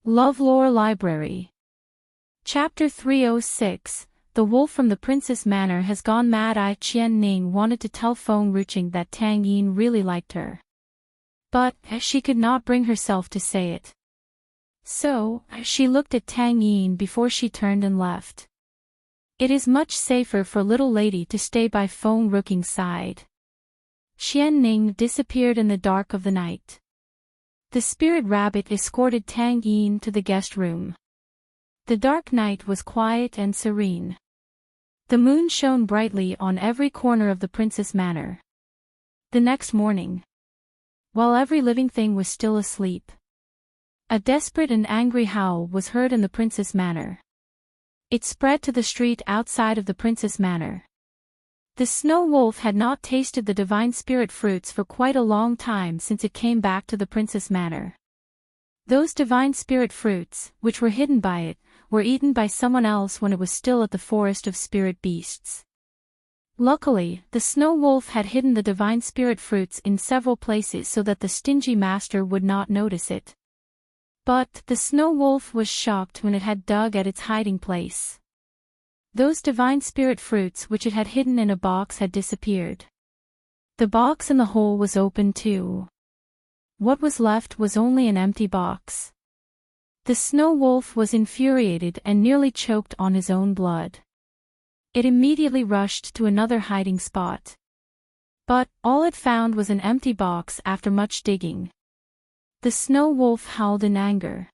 LoveLore Library. Chapter 306, The Wolf from the Princess Manor has gone mad. Qian Ning wanted to tell Feng Ruching that Tang Yin really liked her. But she could not bring herself to say it. So, she looked at Tang Yin before she turned and left. It is much safer for little lady to stay by Feng Ruching's side. Qian Ning disappeared in the dark of the night. The spirit rabbit escorted Tang Yin to the guest room. The dark night was quiet and serene. The moon shone brightly on every corner of the Princess Manor. The next morning, while every living thing was still asleep, a desperate and angry howl was heard in the Princess Manor. It spread to the street outside of the Princess Manor. The snow wolf had not tasted the divine spirit fruits for quite a long time since it came back to the Princess Manor. Those divine spirit fruits, which were hidden by it, were eaten by someone else when it was still at the forest of spirit beasts. Luckily, the snow wolf had hidden the divine spirit fruits in several places so that the stingy master would not notice it. But the snow wolf was shocked when it had dug at its hiding place. Those divine spirit fruits which it had hidden in a box had disappeared. The box in the hole was open too. What was left was only an empty box. The snow wolf was infuriated and nearly choked on his own blood. It immediately rushed to another hiding spot. But all it found was an empty box after much digging. The snow wolf howled in anger.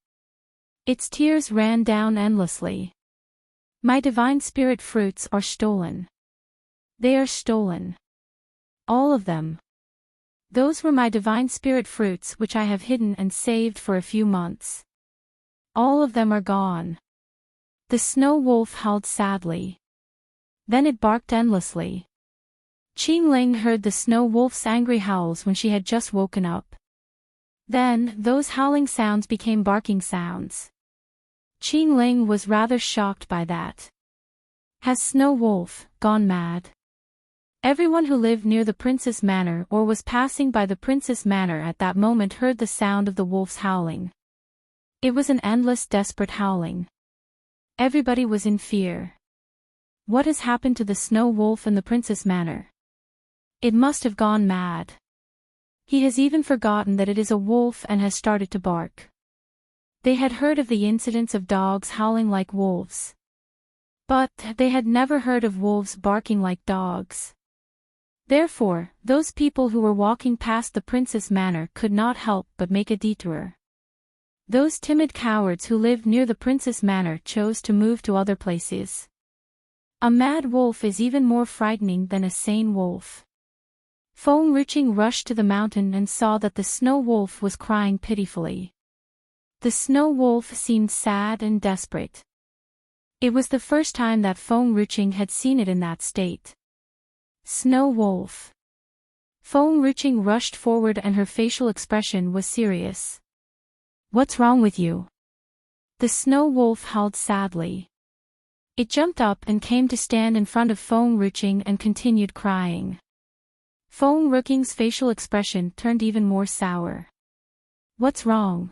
Its tears ran down endlessly. My divine spirit fruits are stolen. They are stolen. All of them. Those were my divine spirit fruits which I have hidden and saved for a few months. All of them are gone. The snow wolf howled sadly. Then it barked endlessly. Qing Ling heard the snow wolf's angry howls when she had just woken up. Then, those howling sounds became barking sounds. Qing Ling was rather shocked by that. Has Snow Wolf gone mad? Everyone who lived near the Princess Manor or was passing by the Princess Manor at that moment heard the sound of the wolf's howling. It was an endless desperate howling. Everybody was in fear. What has happened to the Snow Wolf in the Princess Manor? It must have gone mad. He has even forgotten that it is a wolf and has started to bark. They had heard of the incidents of dogs howling like wolves. But they had never heard of wolves barking like dogs. Therefore, those people who were walking past the Princess Manor could not help but make a detour. Those timid cowards who lived near the Princess Manor chose to move to other places. A mad wolf is even more frightening than a sane wolf. Feng Ruching rushed to the mountain and saw that the snow wolf was crying pitifully. The snow wolf seemed sad and desperate. It was the first time that Feng Ruching had seen it in that state. Snow wolf. Feng Ruching rushed forward and her facial expression was serious. What's wrong with you? The snow wolf howled sadly. It jumped up and came to stand in front of Feng Ruching and continued crying. Feng Ruching's facial expression turned even more sour. What's wrong?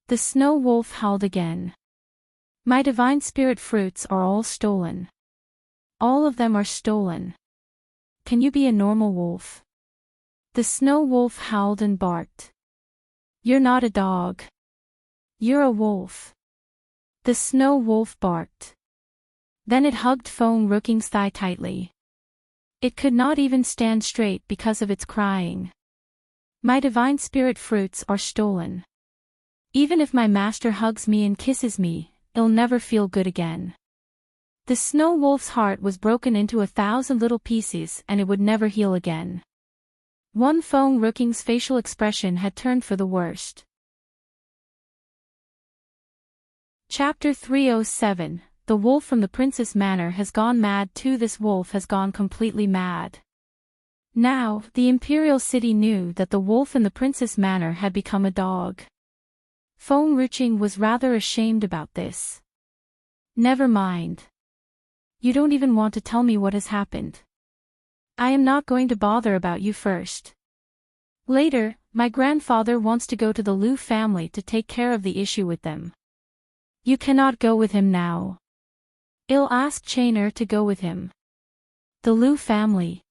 The snow wolf howled again. My divine spirit fruits are all stolen. All of them are stolen. Can you be a normal wolf? The snow wolf howled and barked. You're not a dog. You're a wolf. The snow wolf barked. Then it hugged Feng Ruching's thigh tightly. It could not even stand straight because of its crying. My divine spirit fruits are stolen. Even if my master hugs me and kisses me, I'll never feel good again. The snow wolf's heart was broken into 1,000 little pieces and it would never heal again. One Feng Ruching's facial expression had turned for the worst. Chapter 307, The Wolf from the Princess Manor has gone mad too. This wolf has gone completely mad. Now, the imperial city knew that the wolf in the Princess Manor had become a dog. Feng Ruching was rather ashamed about this. Never mind. You don't even want to tell me what has happened. I am not going to bother about you first. Later, my grandfather wants to go to the Lu family to take care of the issue with them. You cannot go with him now. I'll ask Chainer to go with him. The Lu family.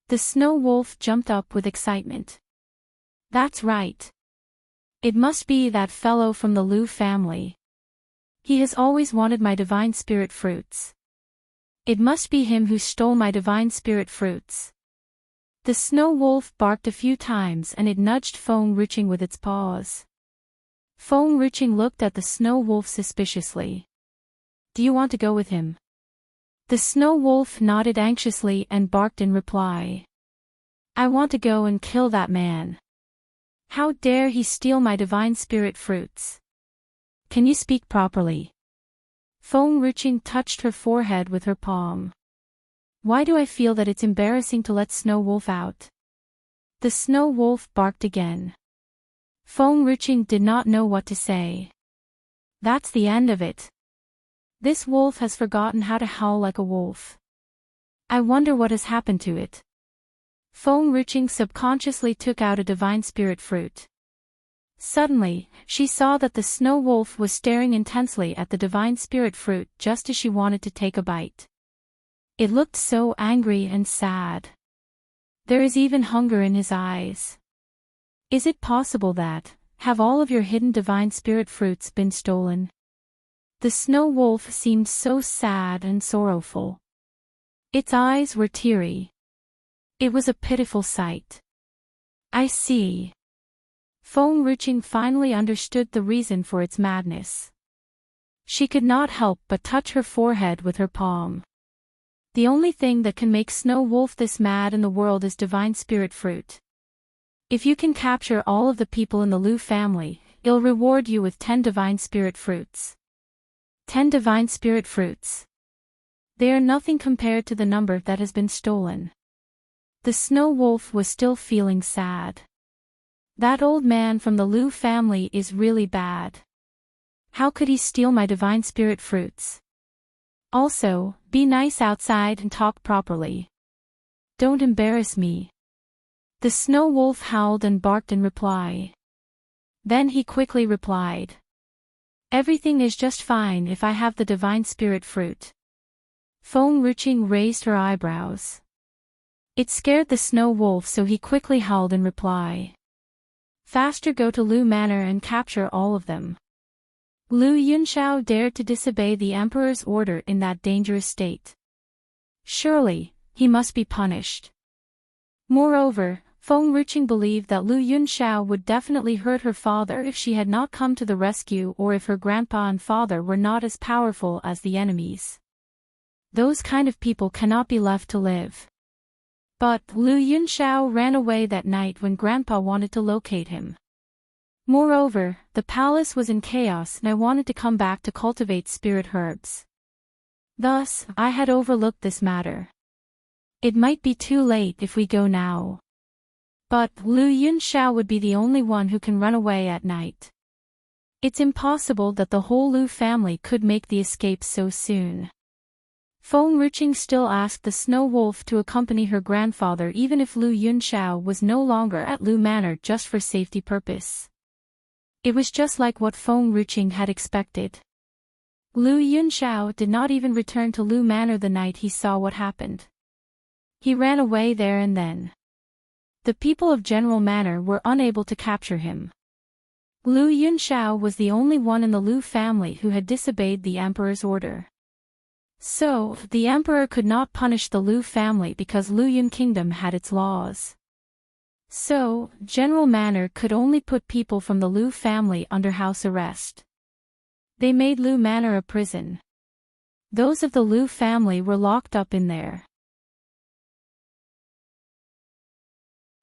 The snow wolf jumped up with excitement. That's right. It must be that fellow from the Lu family. He has always wanted my divine spirit fruits. It must be him who stole my divine spirit fruits. The snow wolf barked a few times and it nudged Feng Ruching with its paws. Feng Ruching looked at the snow wolf suspiciously. Do you want to go with him? The snow wolf nodded anxiously and barked in reply. I want to go and kill that man. How dare he steal my divine spirit fruits? Can you speak properly? Feng Ruching touched her forehead with her palm. Why do I feel that it's embarrassing to let Snow Wolf out? The Snow Wolf barked again. Feng Ruching did not know what to say. That's the end of it. This wolf has forgotten how to howl like a wolf. I wonder what has happened to it. Feng Ruching subconsciously took out a divine spirit fruit. Suddenly, she saw that the snow wolf was staring intensely at the divine spirit fruit just as she wanted to take a bite. It looked so angry and sad. There is even hunger in his eyes. Is it possible that, have all of your hidden divine spirit fruits been stolen? The snow wolf seemed so sad and sorrowful. Its eyes were teary. It was a pitiful sight. I see. Feng Ruching finally understood the reason for its madness. She could not help but touch her forehead with her palm. The only thing that can make Snow Wolf this mad in the world is divine spirit fruit. If you can capture all of the people in the Lu family, it'll reward you with 10 divine spirit fruits. 10 divine spirit fruits. They are nothing compared to the number that has been stolen. The Snow Wolf was still feeling sad. That old man from the Lu family is really bad. How could he steal my divine spirit fruits? Also, be nice outside and talk properly. Don't embarrass me. The Snow Wolf howled and barked in reply. Then he quickly replied. Everything is just fine if I have the divine spirit fruit. Feng Ruching raised her eyebrows. It scared the Snow Wolf, so he quickly howled in reply. Faster, go to Lu Manor and capture all of them. Lu Yunxiao dared to disobey the Emperor's order in that dangerous state. Surely, he must be punished. Moreover, Feng Ruching believed that Lu Yunxiao would definitely hurt her father if she had not come to the rescue, or if her grandpa and father were not as powerful as the enemies. Those kind of people cannot be left to live. But Lu Yunxiao ran away that night when Grandpa wanted to locate him. Moreover, the palace was in chaos and I wanted to come back to cultivate spirit herbs. Thus, I had overlooked this matter. It might be too late if we go now. But Lu Yunxiao would be the only one who can run away at night. It's impossible that the whole Lu family could make the escape so soon. Feng Ruching still asked the Snow Wolf to accompany her grandfather even if Lu Yunxiao was no longer at Lu Manor just for safety purpose. It was just like what Feng Ruching had expected. Lu Yunxiao did not even return to Lu Manor the night he saw what happened. He ran away there and then. The people of General Manor were unable to capture him. Lu Yunxiao was the only one in the Lu family who had disobeyed the Emperor's order. So, the Emperor could not punish the Lu family because Lu Yun Kingdom had its laws. So, General Manor could only put people from the Lu family under house arrest. They made Lu Manor a prison. Those of the Lu family were locked up in there.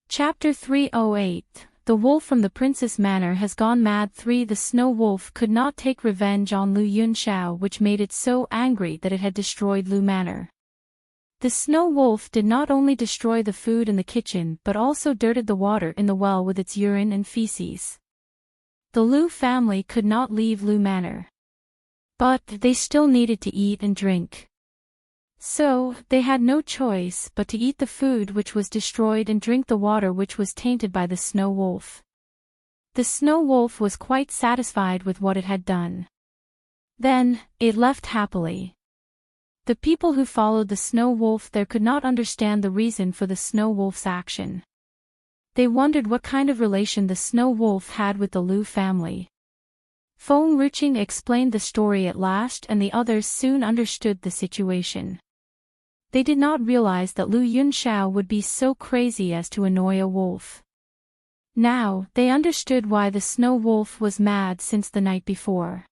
Chapter 308, The Wolf from the Princess Manor has gone mad. 3. The Snow Wolf could not take revenge on Lu Yunxiao, which made it so angry that it had destroyed Lu Manor. The Snow Wolf did not only destroy the food in the kitchen but also dirted the water in the well with its urine and feces. The Lu family could not leave Lu Manor. But they still needed to eat and drink. So, they had no choice but to eat the food which was destroyed and drink the water which was tainted by the snow wolf. The snow wolf was quite satisfied with what it had done. Then, it left happily. The people who followed the snow wolf there could not understand the reason for the snow wolf's action. They wondered what kind of relation the snow wolf had with the Lu family. Feng Ruqing explained the story at last and the others soon understood the situation. They did not realize that Lu Yunxiao would be so crazy as to annoy a wolf. Now, they understood why the snow wolf was mad since the night before.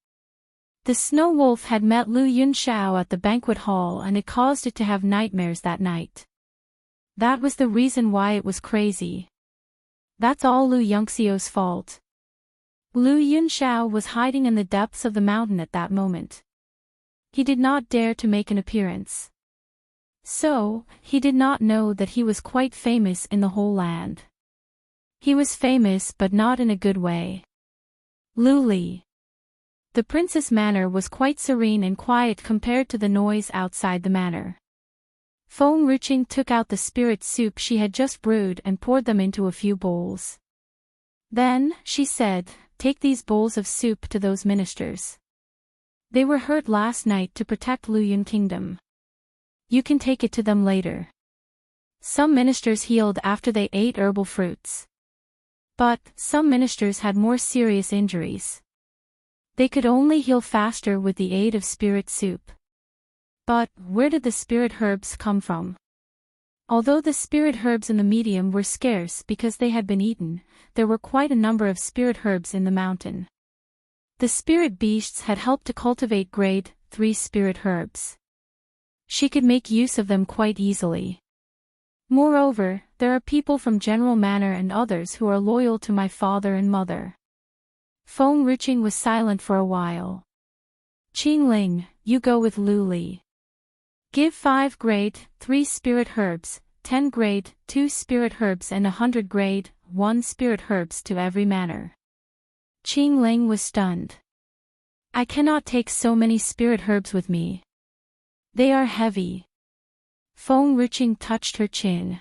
The snow wolf had met Lu Yunxiao at the banquet hall and it caused it to have nightmares that night. That was the reason why it was crazy. That's all Lu Yunxiao's fault. Lu Yunxiao was hiding in the depths of the mountain at that moment. He did not dare to make an appearance. So, he did not know that he was quite famous in the whole land. He was famous but not in a good way. Lu Li. The princess' manor was quite serene and quiet compared to the noise outside the manor. Feng Ruqing took out the spirit soup she had just brewed and poured them into a few bowls. Then, she said, "Take these bowls of soup to those ministers. They were hurt last night to protect Luyun Kingdom. You can take it to them later." Some ministers healed after they ate herbal fruits. But, some ministers had more serious injuries. They could only heal faster with the aid of spirit soup. But, where did the spirit herbs come from? Although the spirit herbs in the medium were scarce because they had been eaten, there were quite a number of spirit herbs in the mountain. The spirit beasts had helped to cultivate grade 3 spirit herbs. She could make use of them quite easily. Moreover, there are people from General Manor and others who are loyal to my father and mother. Feng Ruqing was silent for a while. "Qingling, you go with Lu Li. Give 5 grade 3 spirit herbs, 10 grade 2 spirit herbs and 100 grade 1 spirit herbs to every manor." Qingling was stunned. "I cannot take so many spirit herbs with me. They are heavy." Feng Ruqing touched her chin.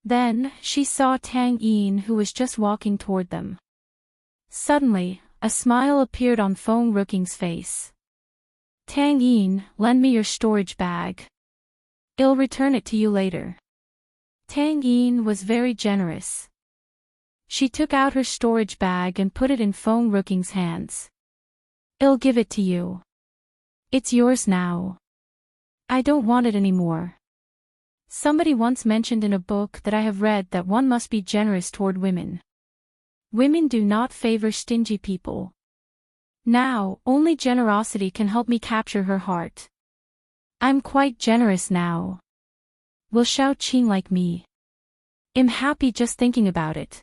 Then, she saw Tang Yin who was just walking toward them. Suddenly, a smile appeared on Feng Ruqing's face. "Tang Yin, lend me your storage bag. I'll return it to you later." Tang Yin was very generous. She took out her storage bag and put it in Feng Ruqing's hands. "I'll give it to you. It's yours now. I don't want it anymore. Somebody once mentioned in a book that I have read that one must be generous toward women. Women do not favor stingy people. Now, only generosity can help me capture her heart. I'm quite generous now. Will Xiao Qing like me? I'm happy just thinking about it.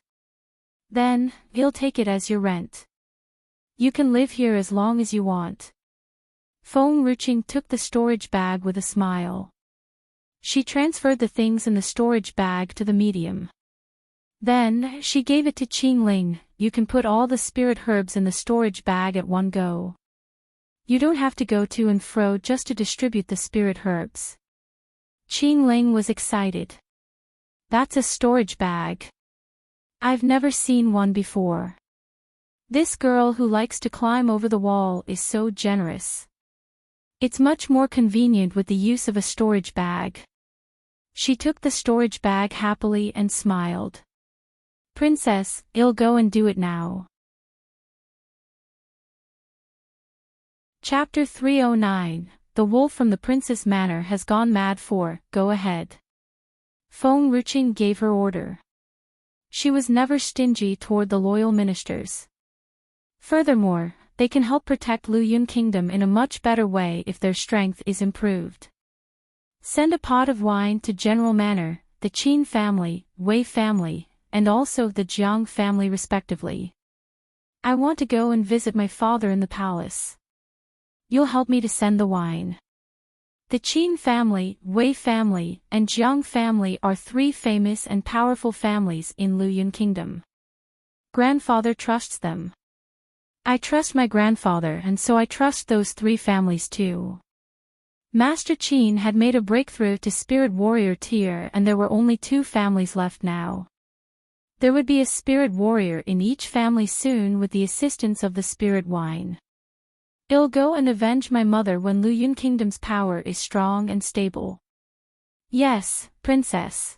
Then, he'll take it as your rent. You can live here as long as you want." Feng Ruqing took the storage bag with a smile. She transferred the things in the storage bag to the medium. Then, she gave it to Qingling. "You can put all the spirit herbs in the storage bag at one go. You don't have to go to and fro just to distribute the spirit herbs." Qingling was excited. "That's a storage bag. I've never seen one before. This girl who likes to climb over the wall is so generous. It's much more convenient with the use of a storage bag." She took the storage bag happily and smiled. "Princess, I'll go and do it now." Chapter 309, The Wolf from the Princess Manor has gone mad. Go ahead. Feng Ruqing gave her order. She was never stingy toward the loyal ministers. Furthermore, they can help protect Luyun Kingdom in a much better way if their strength is improved. Send a pot of wine to General Manor, the Qin family, Wei family, and also the Jiang family respectively. I want to go and visit my father in the palace. You'll help me to send the wine. The Qin family, Wei family, and Jiang family are 3 famous and powerful families in Luyun Kingdom. Grandfather trusts them. I trust my grandfather and so I trust those 3 families too. Master Qin had made a breakthrough to Spirit Warrior tier and there were only 2 families left now. There would be a Spirit Warrior in each family soon with the assistance of the Spirit Wine. I'll go and avenge my mother when Luyun Kingdom's power is strong and stable. Yes, Princess.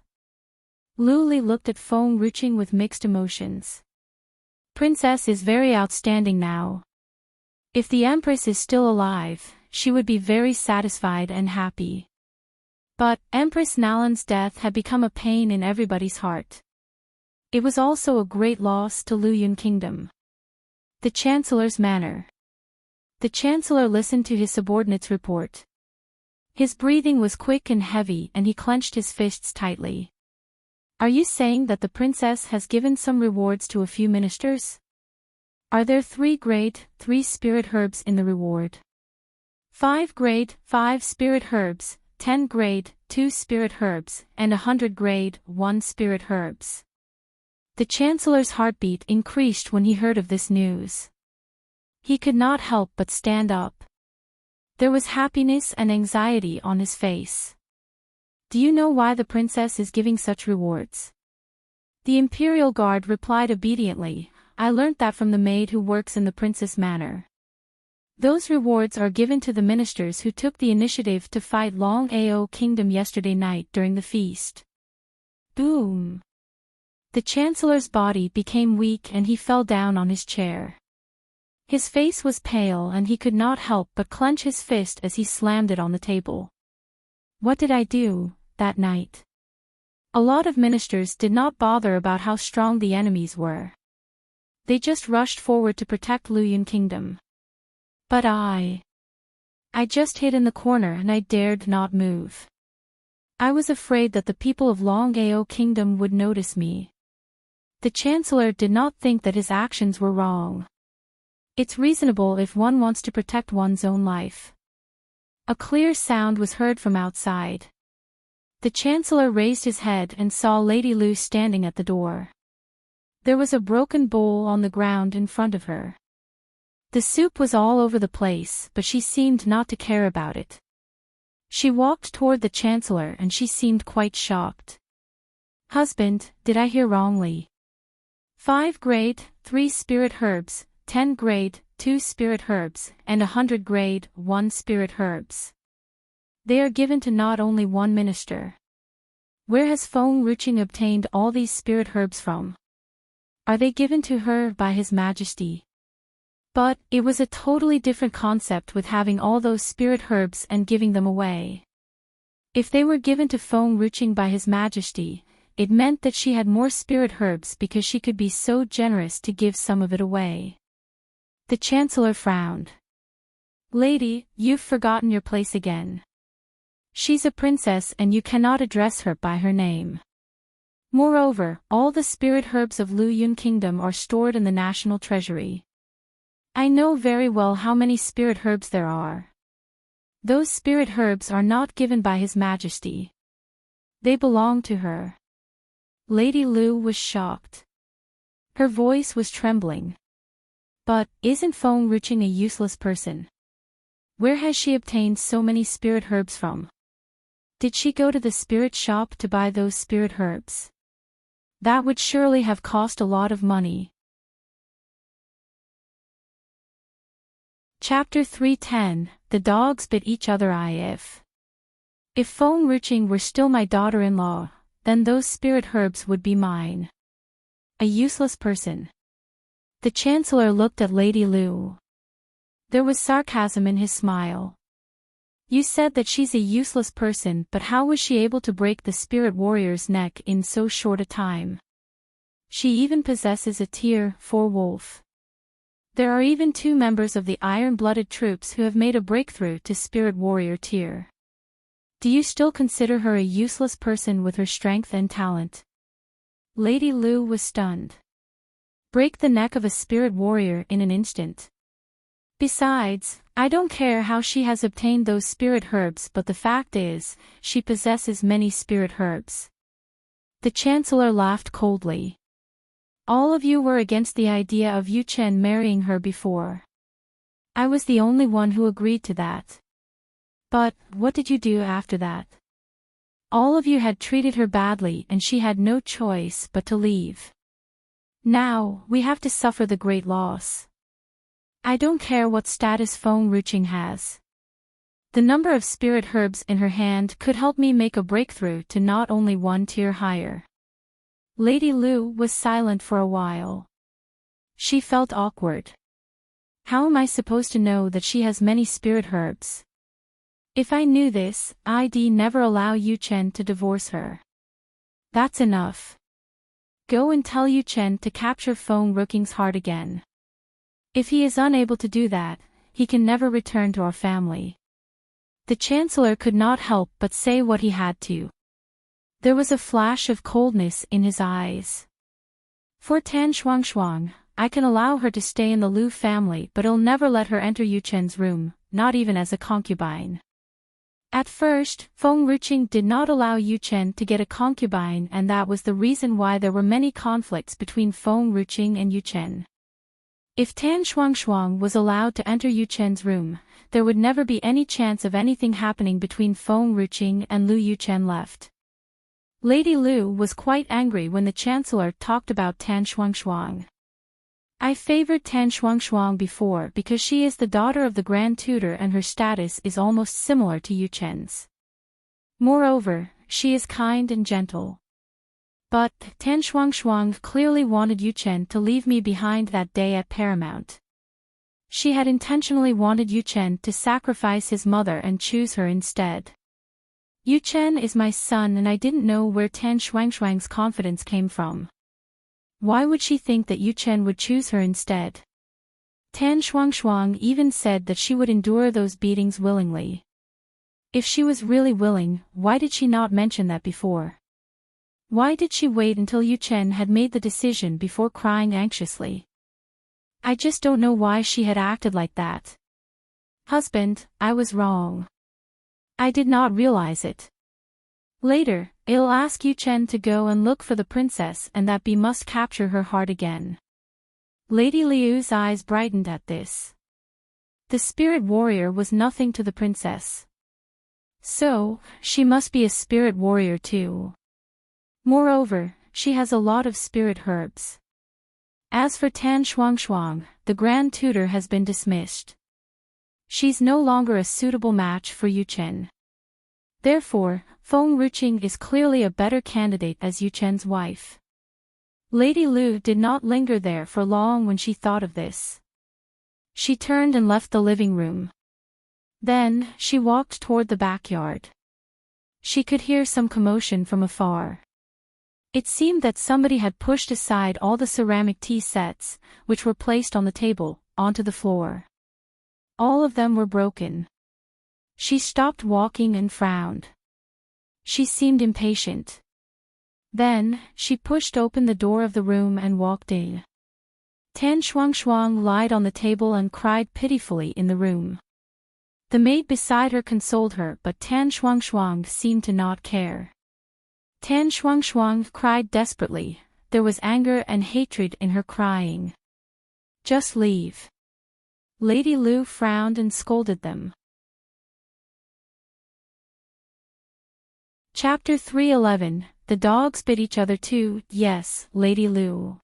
Lu Li looked at Feng Ruqing with mixed emotions. Princess is very outstanding now. If the Empress is still alive, she would be very satisfied and happy. But Empress Nalan's death had become a pain in everybody's heart. It was also a great loss to Luyun Kingdom. The Chancellor's manner. The Chancellor listened to his subordinate's report. His breathing was quick and heavy and he clenched his fists tightly. Are you saying that the princess has given some rewards to a few ministers? Are there 3 grade, 3 spirit herbs in the reward? 5 grade, 5 spirit herbs, 10 grade, 2 spirit herbs, and 100 grade, 1 spirit herbs. The Chancellor's heartbeat increased when he heard of this news. He could not help but stand up. There was happiness and anxiety on his face. Do you know why the princess is giving such rewards? The Imperial Guard replied obediently, I learnt that from the maid who works in the Princess Manor. Those rewards are given to the ministers who took the initiative to fight Long Ao Kingdom yesterday night during the feast. Boom! The Chancellor's body became weak and he fell down on his chair. His face was pale and he could not help but clench his fist as he slammed it on the table. What did I do, that night? A lot of ministers did not bother about how strong the enemies were. They just rushed forward to protect Luyun Kingdom. But I just hid in the corner and I dared not move. I was afraid that the people of Long Ao Kingdom would notice me. The Chancellor did not think that his actions were wrong. It's reasonable if one wants to protect one's own life. A clear sound was heard from outside. The Chancellor raised his head and saw Lady Lu standing at the door. There was a broken bowl on the ground in front of her. The soup was all over the place, but she seemed not to care about it. She walked toward the Chancellor and she seemed quite shocked. Husband, did I hear wrongly? 5 grade, 3 spirit herbs, 10 grade, 2 spirit herbs, and 100 grade, 1 spirit herbs. They are given to not only one minister. Where has Feng Ruqing obtained all these spirit herbs from? Are they given to her by His Majesty? But it was a totally different concept with having all those spirit herbs and giving them away. If they were given to Feng Ruqing by His Majesty, it meant that she had more spirit herbs because she could be so generous to give some of it away. The Chancellor frowned. Lady, you've forgotten your place again. She's a princess and you cannot address her by her name. Moreover, all the spirit herbs of Luyun Kingdom are stored in the national treasury. I know very well how many spirit herbs there are. Those spirit herbs are not given by His Majesty. They belong to her. Lady Lu was shocked. Her voice was trembling. But, isn't Feng Ruqing a useless person? Where has she obtained so many spirit herbs from? Did she go to the spirit shop to buy those spirit herbs? That would surely have cost a lot of money. Chapter 310, The Dogs Bit Each Other. If Feng Ruqing were still my daughter-in-law, then those spirit herbs would be mine. A useless person. The Chancellor looked at Lady Lu. There was sarcasm in his smile. You said that she's a useless person, but how was she able to break the spirit warrior's neck in so short a time? She even possesses a tier 4 wolf. There are even 2 members of the iron-blooded troops who have made a breakthrough to spirit warrior tier. Do you still consider her a useless person with her strength and talent? Lady Lu was stunned. Break the neck of a spirit warrior in an instant. Besides, I don't care how she has obtained those spirit herbs, but the fact is, she possesses many spirit herbs. The Chancellor laughed coldly. All of you were against the idea of Yu Chen marrying her before. I was the only one who agreed to that. But, what did you do after that? All of you had treated her badly and she had no choice but to leave. Now, we have to suffer the great loss. I don't care what status Feng Ruqing has. The number of spirit herbs in her hand could help me make a breakthrough to not only one tier higher. Lady Lu was silent for a while. She felt awkward. How am I supposed to know that she has many spirit herbs? If I knew this, I'd never allow Yu Chen to divorce her. That's enough. Go and tell Yu Chen to capture Feng Ruqing's heart again. If he is unable to do that, he can never return to our family. The Chancellor could not help but say what he had to. There was a flash of coldness in his eyes. For Tan Shuangshuang, I can allow her to stay in the Lu family, but I'll never let her enter Yu Chen's room, not even as a concubine. At first, Feng Ruqing did not allow Yu Chen to get a concubine, and that was the reason why there were many conflicts between Feng Ruqing and Yu Chen. If Tan Shuangshuang was allowed to enter Yu Chen's room, there would never be any chance of anything happening between Feng Ruqing and Lu Yu Chen left. Lady Lu was quite angry when the Chancellor talked about Tan Shuangshuang. I favored Tan Shuangshuang before because she is the daughter of the Grand Tutor and her status is almost similar to Yu Chen's. Moreover, she is kind and gentle. But, Tan Shuangshuang clearly wanted Yu Chen to leave me behind that day at Paramount. She had intentionally wanted Yu Chen to sacrifice his mother and choose her instead. Yu Chen is my son and I didn't know where Tan Shuangshuang's confidence came from. Why would she think that Yu Chen would choose her instead? Tan Shuangshuang even said that she would endure those beatings willingly. If she was really willing, why did she not mention that before? Why did she wait until Yu Chen had made the decision before crying anxiously? I just don't know why she had acted like that. Husband, I was wrong. I did not realize it. Later, I'll ask Yu Chen to go and look for the princess and that we must capture her heart again. Lady Liu's eyes brightened at this. The spirit warrior was nothing to the princess. So, she must be a spirit warrior too. Moreover, she has a lot of spirit herbs. As for Tan Shuangshuang, the Grand Tutor has been dismissed. She's no longer a suitable match for Yu Chen. Therefore, Feng Ruqing is clearly a better candidate as Yu Chen's wife. Lady Lu did not linger there for long when she thought of this. She turned and left the living room. Then, she walked toward the backyard. She could hear some commotion from afar. It seemed that somebody had pushed aside all the ceramic tea sets, which were placed on the table, onto the floor. All of them were broken. She stopped walking and frowned. She seemed impatient. Then, she pushed open the door of the room and walked in. Tan Shuangshuang lied on the table and cried pitifully in the room. The maid beside her consoled her, but Tan Shuangshuang seemed to not care. Tan Shuangshuang cried desperately. There was anger and hatred in her crying. Just leave. Lady Lu frowned and scolded them. Chapter 311, The dogs bit each other too, yes, Lady Lu.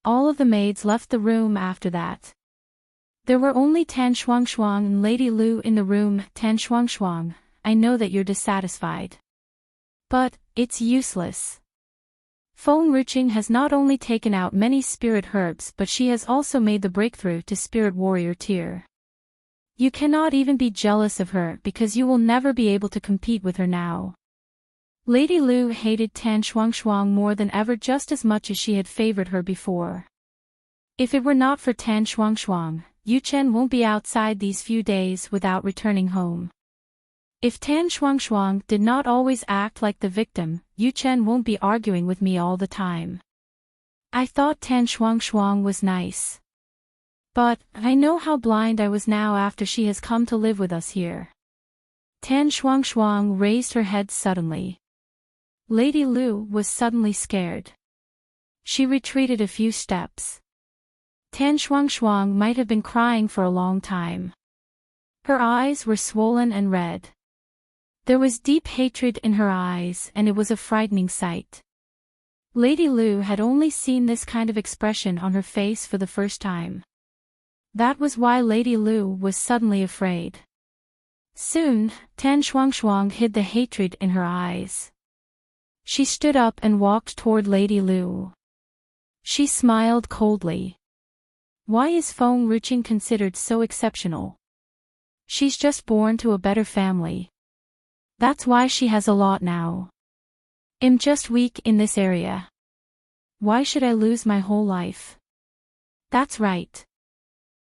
All of the maids left the room after that. There were only Tan Shuangshuang and Lady Lu in the room. Tan Shuangshuang, I know that you're dissatisfied. But, it's useless. Feng Ruqing has not only taken out many spirit herbs but she has also made the breakthrough to Spirit Warrior tier. You cannot even be jealous of her because you will never be able to compete with her now. Lady Lu hated Tan Shuangshuang more than ever, just as much as she had favored her before. If it were not for Tan Shuangshuang, Yu Chen won't be outside these few days without returning home. If Tan Shuangshuang did not always act like the victim, Yu Chen won't be arguing with me all the time. I thought Tan Shuangshuang was nice. But, I know how blind I was now after she has come to live with us here. Tan Shuangshuang raised her head suddenly. Lady Lu was suddenly scared. She retreated a few steps. Tan Shuangshuang might have been crying for a long time. Her eyes were swollen and red. There was deep hatred in her eyes, and it was a frightening sight. Lady Lu had only seen this kind of expression on her face for the first time. That was why Lady Lu was suddenly afraid. Soon, Tan Shuangshuang hid the hatred in her eyes. She stood up and walked toward Lady Lu. She smiled coldly. Why is Feng Ruqing considered so exceptional? She's just born to a better family. That's why she has a lot now. I'm just weak in this area. Why should I lose my whole life? That's right.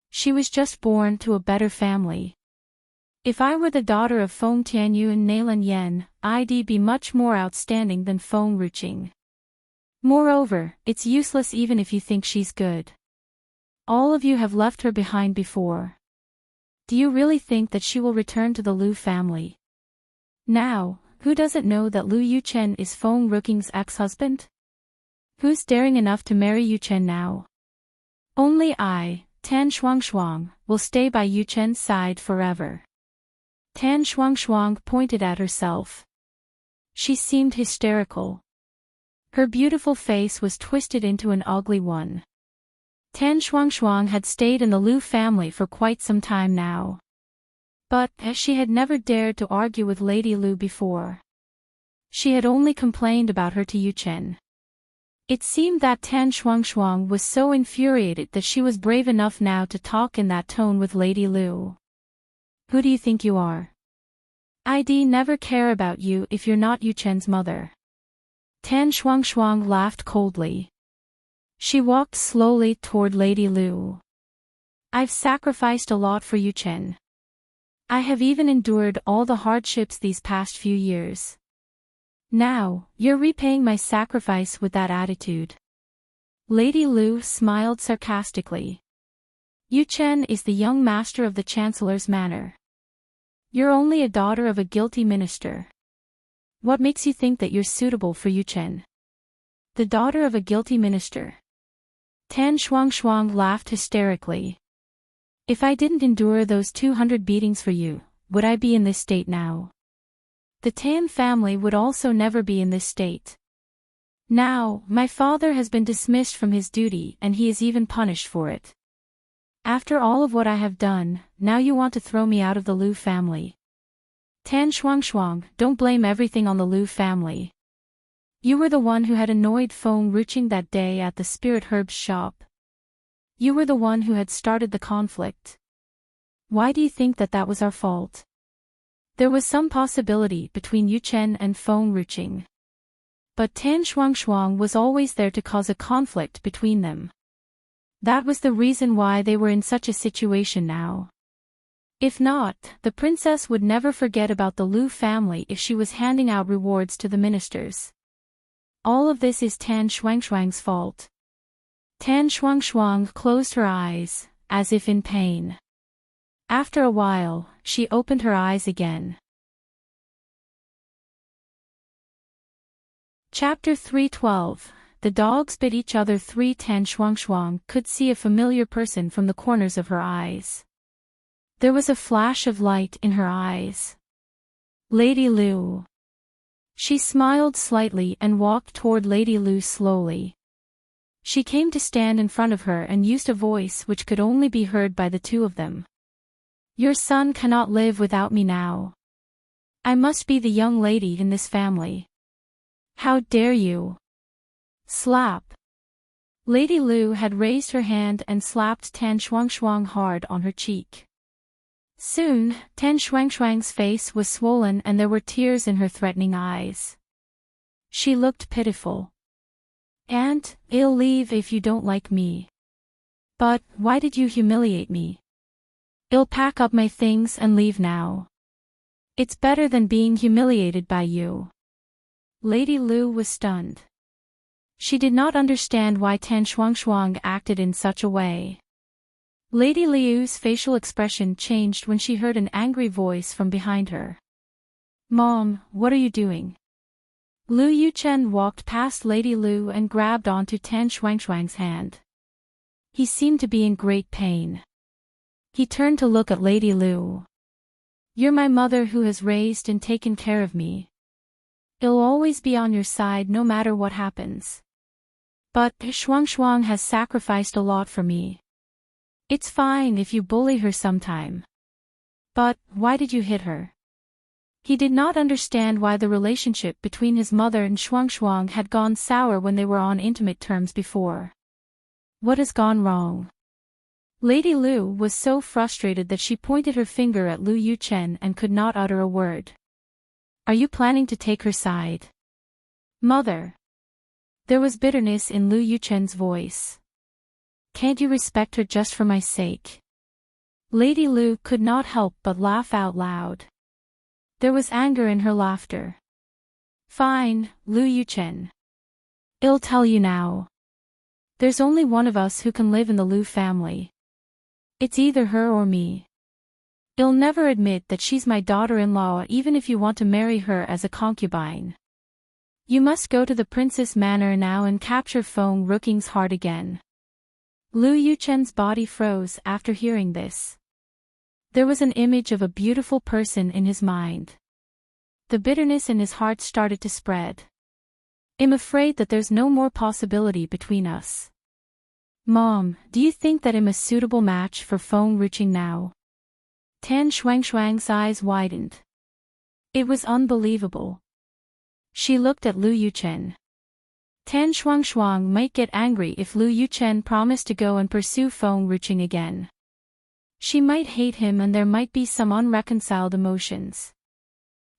She was just born to a better family. If I were the daughter of Feng Tianyu and Nailan Yen, I'd be much more outstanding than Feng Ruqing. Moreover, it's useless even if you think she's good. All of you have left her behind before. Do you really think that she will return to the Lu family? Now, who doesn't know that Lu Yuchen is Feng Ruqing's ex-husband? Who's daring enough to marry Yuchen now? Only I, Tan Shuangshuang, will stay by Yuchen's side forever. Tan Shuangshuang pointed at herself. She seemed hysterical. Her beautiful face was twisted into an ugly one. Tan Shuangshuang had stayed in the Lu family for quite some time now. But, as she had never dared to argue with Lady Lu before. She had only complained about her to Yuchen. It seemed that Tan Shuangshuang was so infuriated that she was brave enough now to talk in that tone with Lady Lu. Who do you think you are? I'd never care about you if you're not Yuchen's mother. Tan Shuangshuang laughed coldly. She walked slowly toward Lady Lu. I've sacrificed a lot for Yuchen. I have even endured all the hardships these past few years. Now, you're repaying my sacrifice with that attitude. Lady Lu smiled sarcastically. Yuchen is the young master of the Chancellor's manor. You're only a daughter of a guilty minister. What makes you think that you're suitable for Yuchen? The daughter of a guilty minister. Tan Shuangshuang laughed hysterically. If I didn't endure those 200 beatings for you, would I be in this state now? The Tan family would also never be in this state. Now, my father has been dismissed from his duty and he is even punished for it. After all of what I have done, now you want to throw me out of the Lu family. Tan Shuangshuang, don't blame everything on the Lu family. You were the one who had annoyed Feng Ruqing that day at the spirit herbs shop. You were the one who had started the conflict. Why do you think that that was our fault? There was some possibility between Yuchen and Feng Ruqing. But Tan Shuangshuang was always there to cause a conflict between them. That was the reason why they were in such a situation now. If not, the princess would never forget about the Lu family if she was handing out rewards to the ministers. All of this is Tan Shuangshuang's fault. Tan Shuangshuang closed her eyes, as if in pain. After a while, she opened her eyes again. Chapter 312. The dogs bit each other. Tan Shuangshuang could see a familiar person from the corners of her eyes. There was a flash of light in her eyes. Lady Lu. She smiled slightly and walked toward Lady Lu slowly. She came to stand in front of her and used a voice which could only be heard by the two of them. Your son cannot live without me now. I must be the young lady in this family. How dare you? Slap. Lady Lu had raised her hand and slapped Tan Shuangshuang hard on her cheek. Soon, Tan Shuangshuang's face was swollen and there were tears in her threatening eyes. She looked pitiful. Aunt, I'll leave if you don't like me. But, why did you humiliate me? I'll pack up my things and leave now. It's better than being humiliated by you. Lady Lu was stunned. She did not understand why Tan Shuangshuang acted in such a way. Lady Liu's facial expression changed when she heard an angry voice from behind her. Mom, what are you doing? Lu Yuchen walked past Lady Lu and grabbed onto Tan Shuangshuang's hand. He seemed to be in great pain. He turned to look at Lady Lu. You're my mother who has raised and taken care of me. I'll always be on your side no matter what happens. But Shuang has sacrificed a lot for me. It's fine if you bully her sometime. But why did you hit her? He did not understand why the relationship between his mother and Shuang had gone sour when they were on intimate terms before. What has gone wrong? Lady Lu was so frustrated that she pointed her finger at Lu Yuchen and could not utter a word. Are you planning to take her side? Mother. There was bitterness in Lu Yuchen's voice. Can't you respect her just for my sake? Lady Lu could not help but laugh out loud. There was anger in her laughter. Fine, Lu Yuchen. I'll tell you now. There's only one of us who can live in the Lu family. It's either her or me. I'll never admit that she's my daughter-in-law even if you want to marry her as a concubine. You must go to the Princess Manor now and capture Feng Ruking's heart again. Lu Yuchen's body froze after hearing this. There was an image of a beautiful person in his mind. The bitterness in his heart started to spread. I'm afraid that there's no more possibility between us. Mom, do you think that I'm a suitable match for Feng Ruqing now? Tan Shuang's eyes widened. It was unbelievable. She looked at Lu Yuchen. Tan Shuang might get angry if Lu Yuchen promised to go and pursue Feng Ruqing again. She might hate him and there might be some unreconciled emotions.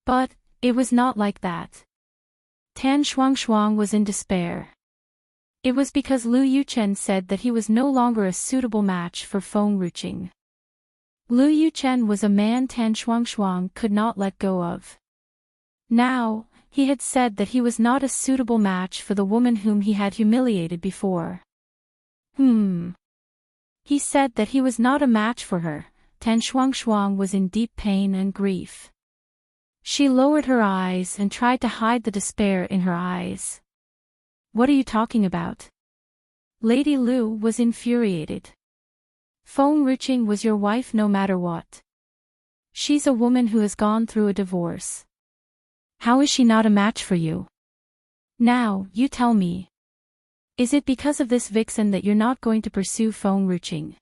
But it was not like that. Tan Shuang was in despair. It was because Lu Yuchen said that he was no longer a suitable match for Feng Ruqing. Lu Yuchen was a man Tan Shuang could not let go of. Now, he had said that he was not a suitable match for the woman whom he had humiliated before. He said that he was not a match for her. Tan Shuang was in deep pain and grief. She lowered her eyes and tried to hide the despair in her eyes. What are you talking about? Lady Lu was infuriated. Feng Ruqing was your wife no matter what. She's a woman who has gone through a divorce. How is she not a match for you? Now, you tell me. Is it because of this vixen that you're not going to pursue Feng Ruqing?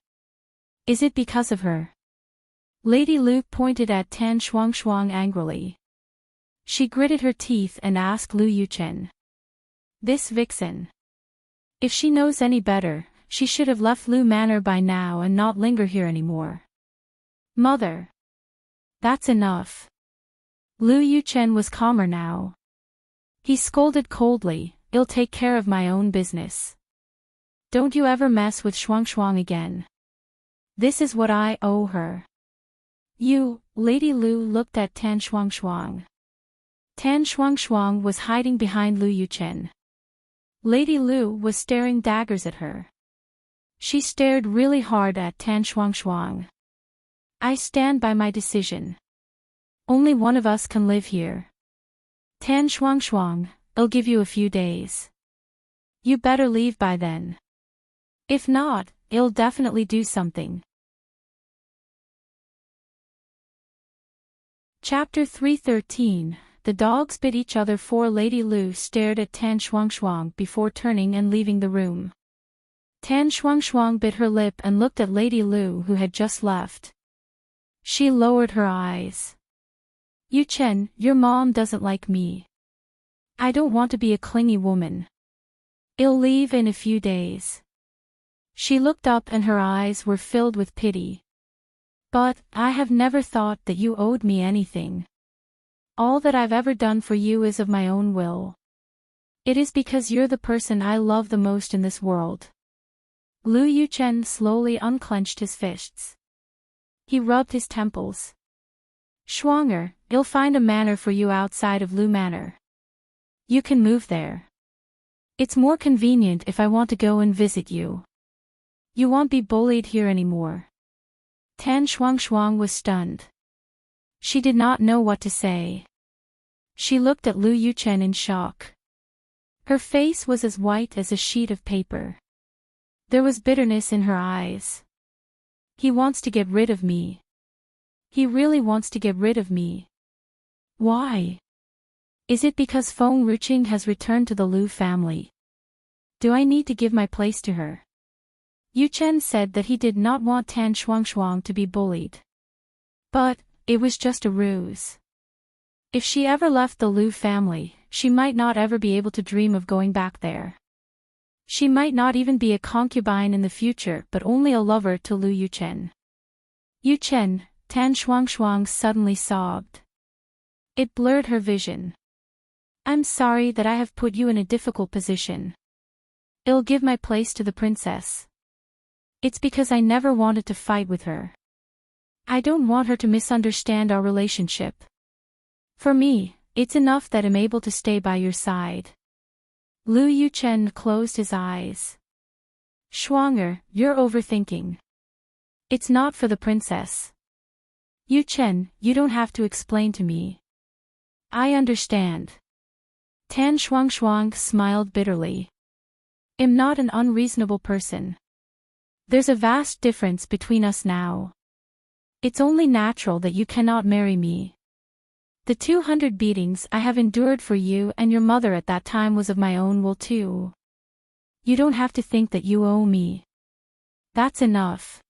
Is it because of her? Lady Lu pointed at Tan Shuang angrily. She gritted her teeth and asked Lu Yuchen. This vixen. If she knows any better, she should have left Lu Manor by now and not linger here anymore. Mother. That's enough. Lu Yuchen was calmer now. He scolded coldly, I'll take care of my own business. Don't you ever mess with Shuang again. This is what I owe her. You, Lady Lu looked at Tan Shuang. Tan Shuang was hiding behind Lu Yuchen. Lady Lu was staring daggers at her. She stared really hard at Tan Shuang. I stand by my decision. Only one of us can live here. Tan Shuang, I'll give you a few days. You better leave by then. If not, I'll definitely do something. Chapter 313. The dogs bit each other. Lady Lu stared at Tan Shuang before turning and leaving the room. Tan Shuang bit her lip and looked at Lady Lu who had just left. She lowered her eyes. Yuchen, your mom doesn't like me. I don't want to be a clingy woman. I'll leave in a few days. She looked up and her eyes were filled with pity. But I have never thought that you owed me anything. All that I've ever done for you is of my own will. It is because you're the person I love the most in this world. Lu Yuchen slowly unclenched his fists. He rubbed his temples. Shuanger, I'll find a manor for you outside of Lu Manor. You can move there. It's more convenient if I want to go and visit you. You won't be bullied here anymore. Tan Shuang was stunned. She did not know what to say. She looked at Lu Yuchen in shock. Her face was as white as a sheet of paper. There was bitterness in her eyes. He wants to get rid of me. He really wants to get rid of me. Why? Is it because Feng Ruqing has returned to the Lu family? Do I need to give my place to her? Yu Chen said that he did not want Tan Shuangshuang to be bullied. But it was just a ruse. If she ever left the Lu family, she might not ever be able to dream of going back there. She might not even be a concubine in the future but only a lover to Lu Yuchen. Yuchen, Tan Shuangshuang suddenly sobbed. It blurred her vision. I'm sorry that I have put you in a difficult position. I'll give my place to the princess. It's because I never wanted to fight with her. I don't want her to misunderstand our relationship. For me, it's enough that I'm able to stay by your side. Lu Yuchen closed his eyes. Shuanger, you're overthinking. It's not for the princess. Yuchen, you don't have to explain to me. I understand. Tan Shuangshuang smiled bitterly. I'm not an unreasonable person. There's a vast difference between us now. It's only natural that you cannot marry me. The 200 beatings I have endured for you and your mother at that time was of my own will too. You don't have to think that you owe me. That's enough.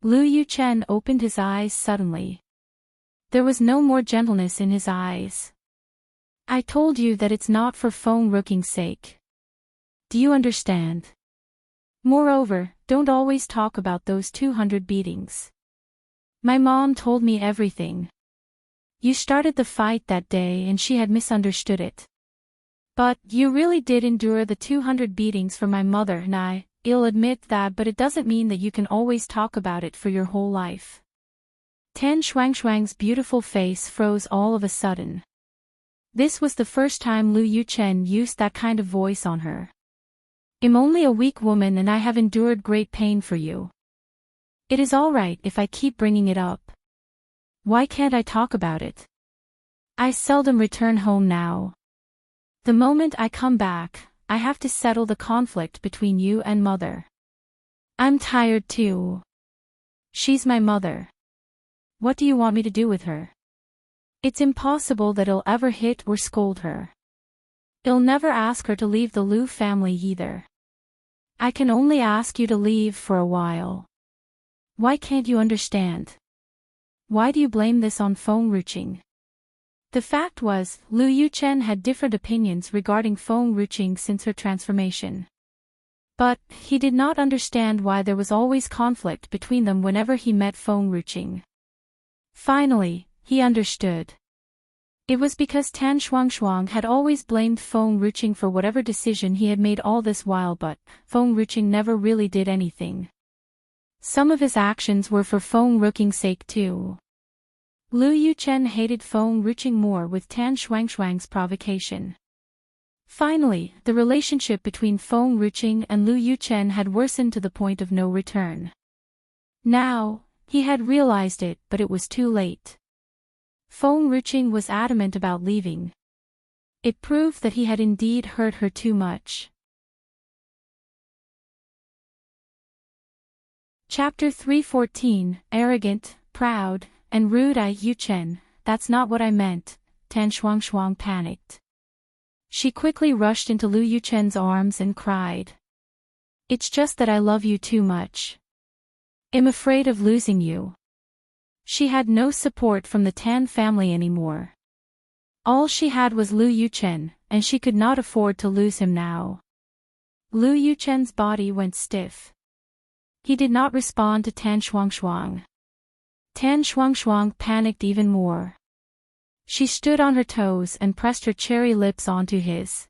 Lu Yuchen opened his eyes suddenly. There was no more gentleness in his eyes. I told you that it's not for Feng Ruqing's sake. Do you understand? Moreover, don't always talk about those 200 beatings. My mom told me everything. You started the fight that day and she had misunderstood it. But you really did endure the 200 beatings for my mother and I'll admit that, but it doesn't mean that you can always talk about it for your whole life. Tan Shuangshuang's beautiful face froze all of a sudden. This was the first time Lu Yuchen used that kind of voice on her. I'm only a weak woman and I have endured great pain for you. It is all right if I keep bringing it up. Why can't I talk about it? I seldom return home now. The moment I come back, I have to settle the conflict between you and mother. I'm tired too. She's my mother. What do you want me to do with her? It's impossible that I'll ever hit or scold her. I'll never ask her to leave the Lu family either. I can only ask you to leave for a while. Why can't you understand? Why do you blame this on Feng Ruqing? The fact was, Lu Yuchen had different opinions regarding Feng Ruqing since her transformation. But he did not understand why there was always conflict between them whenever he met Feng Ruqing. Finally, he understood. It was because Tan Shuangshuang had always blamed Feng Ruqing for whatever decision he had made all this while, but Feng Ruqing never really did anything. Some of his actions were for Feng Ruqing's sake too. Lu Yuchen hated Feng Ruqing more with Tan Shuangshuang's provocation. Finally, the relationship between Feng Ruqing and Lu Yuchen had worsened to the point of no return. Now, he had realized it, but it was too late. Feng Ruqing was adamant about leaving. It proved that he had indeed hurt her too much. Chapter 314, Arrogant, Proud, and Rude. Yuchen, that's not what I meant, Tan Shuangshuang panicked. She quickly rushed into Lu Yuchen's arms and cried. It's just that I love you too much. I'm afraid of losing you. She had no support from the Tan family anymore. All she had was Lu Yuchen, and she could not afford to lose him now. Lu Yuchen's body went stiff. He did not respond to Tan Shuangshuang. Tan Shuangshuang panicked even more. She stood on her toes and pressed her cherry lips onto his.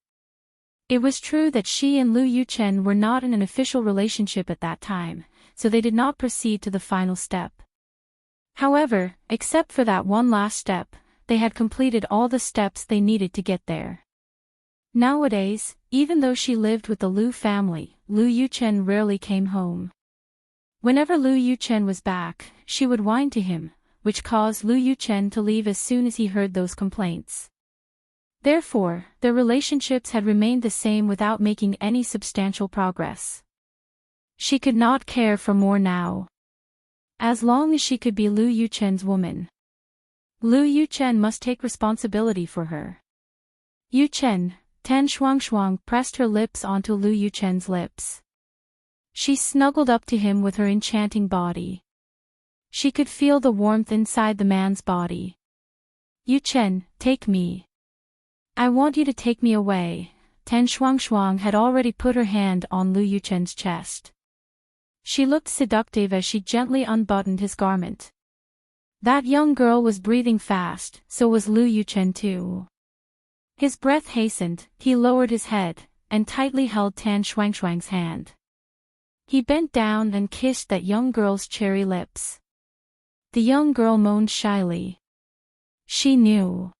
It was true that she and Lu Yuchen were not in an official relationship at that time, so they did not proceed to the final step. However, except for that one last step, they had completed all the steps they needed to get there. Nowadays, even though she lived with the Lu family, Lu Yuchen rarely came home. Whenever Lu Yuchen was back, she would whine to him, which caused Lu Yuchen to leave as soon as he heard those complaints. Therefore, their relationships had remained the same without making any substantial progress. She could not care for more now. As long as she could be Lu Yuchen's woman. Lu Yuchen must take responsibility for her. Yuchen, Tan Shuangshuang pressed her lips onto Lu Yuchen's lips. She snuggled up to him with her enchanting body. She could feel the warmth inside the man's body. Yuchen, take me. I want you to take me away. Tan Shuangshuang had already put her hand on Lu Yuchen's chest. She looked seductive as she gently unbuttoned his garment. That young girl was breathing fast, so was Lu Yuchen too. His breath hastened, he lowered his head, and tightly held Tan Shuangshuang's hand. He bent down and kissed that young girl's cherry lips. The young girl moaned shyly. She knew.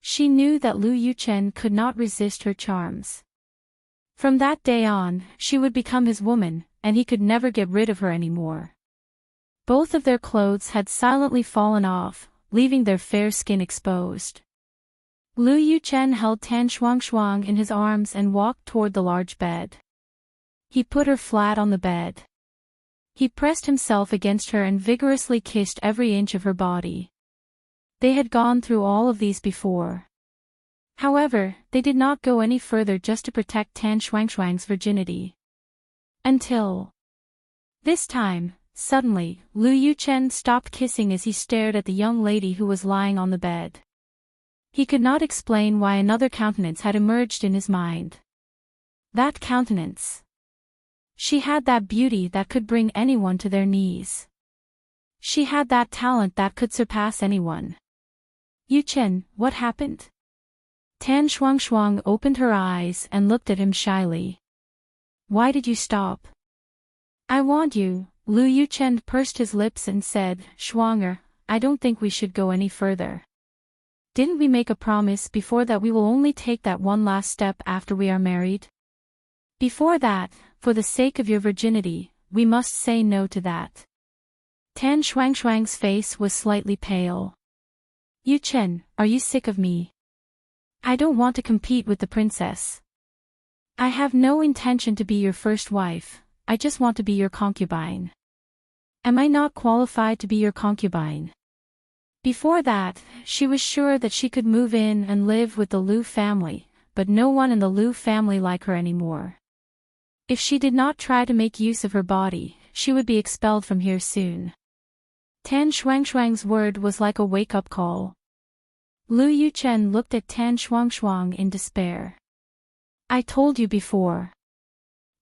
She knew that Lu Yuchen could not resist her charms. From that day on, she would become his woman, and he could never get rid of her anymore. Both of their clothes had silently fallen off, leaving their fair skin exposed. Lu Yuchen held Tan Shuangshuang in his arms and walked toward the large bed. He put her flat on the bed. He pressed himself against her and vigorously kissed every inch of her body. They had gone through all of these before. However, they did not go any further just to protect Tan Shuangshuang's virginity. Until this time, suddenly, Lu Yuchen stopped kissing as he stared at the young lady who was lying on the bed. He could not explain why another countenance had emerged in his mind. That countenance. She had that beauty that could bring anyone to their knees. She had that talent that could surpass anyone. Yuchen, what happened? Tan Shuangshuang opened her eyes and looked at him shyly. Why did you stop? I want you. Lu Yuchen pursed his lips and said, Shuanger, I don't think we should go any further. Didn't we make a promise before that we will only take that one last step after we are married? Before that, for the sake of your virginity, we must say no to that. Tan Shuangshuang's face was slightly pale. Yuchen, are you sick of me? I don't want to compete with the princess. I have no intention to be your first wife, I just want to be your concubine. Am I not qualified to be your concubine? Before that, she was sure that she could move in and live with the Lu family, but no one in the Lu family liked her anymore. If she did not try to make use of her body, she would be expelled from here soon. Tan Shuangshuang's word was like a wake-up call. Lu Yuchen looked at Tan Shuangshuang in despair. I told you before.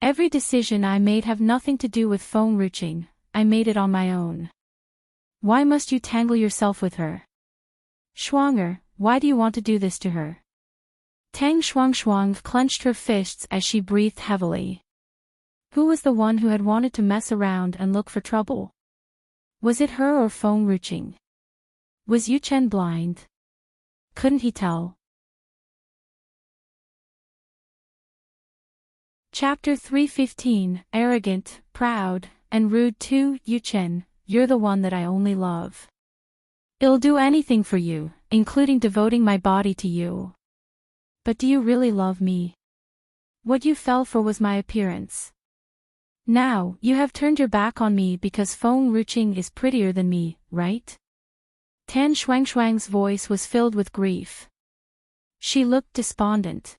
Every decision I made have nothing to do with phone ruching, I made it on my own. Why must you tangle yourself with her? Shuanger, why do you want to do this to her? Tan Shuangshuang clenched her fists as she breathed heavily. Who was the one who had wanted to mess around and look for trouble? Was it her or phone ruching? Was Yuchen blind? Couldn't he tell? Chapter 315, Arrogant, Proud, and Rude too. Yuchen, you're the one that I only love. I'll do anything for you, including devoting my body to you. But do you really love me? What you fell for was my appearance. Now, you have turned your back on me because Feng Ruqing is prettier than me, right? Tan Shuangshuang's voice was filled with grief. She looked despondent.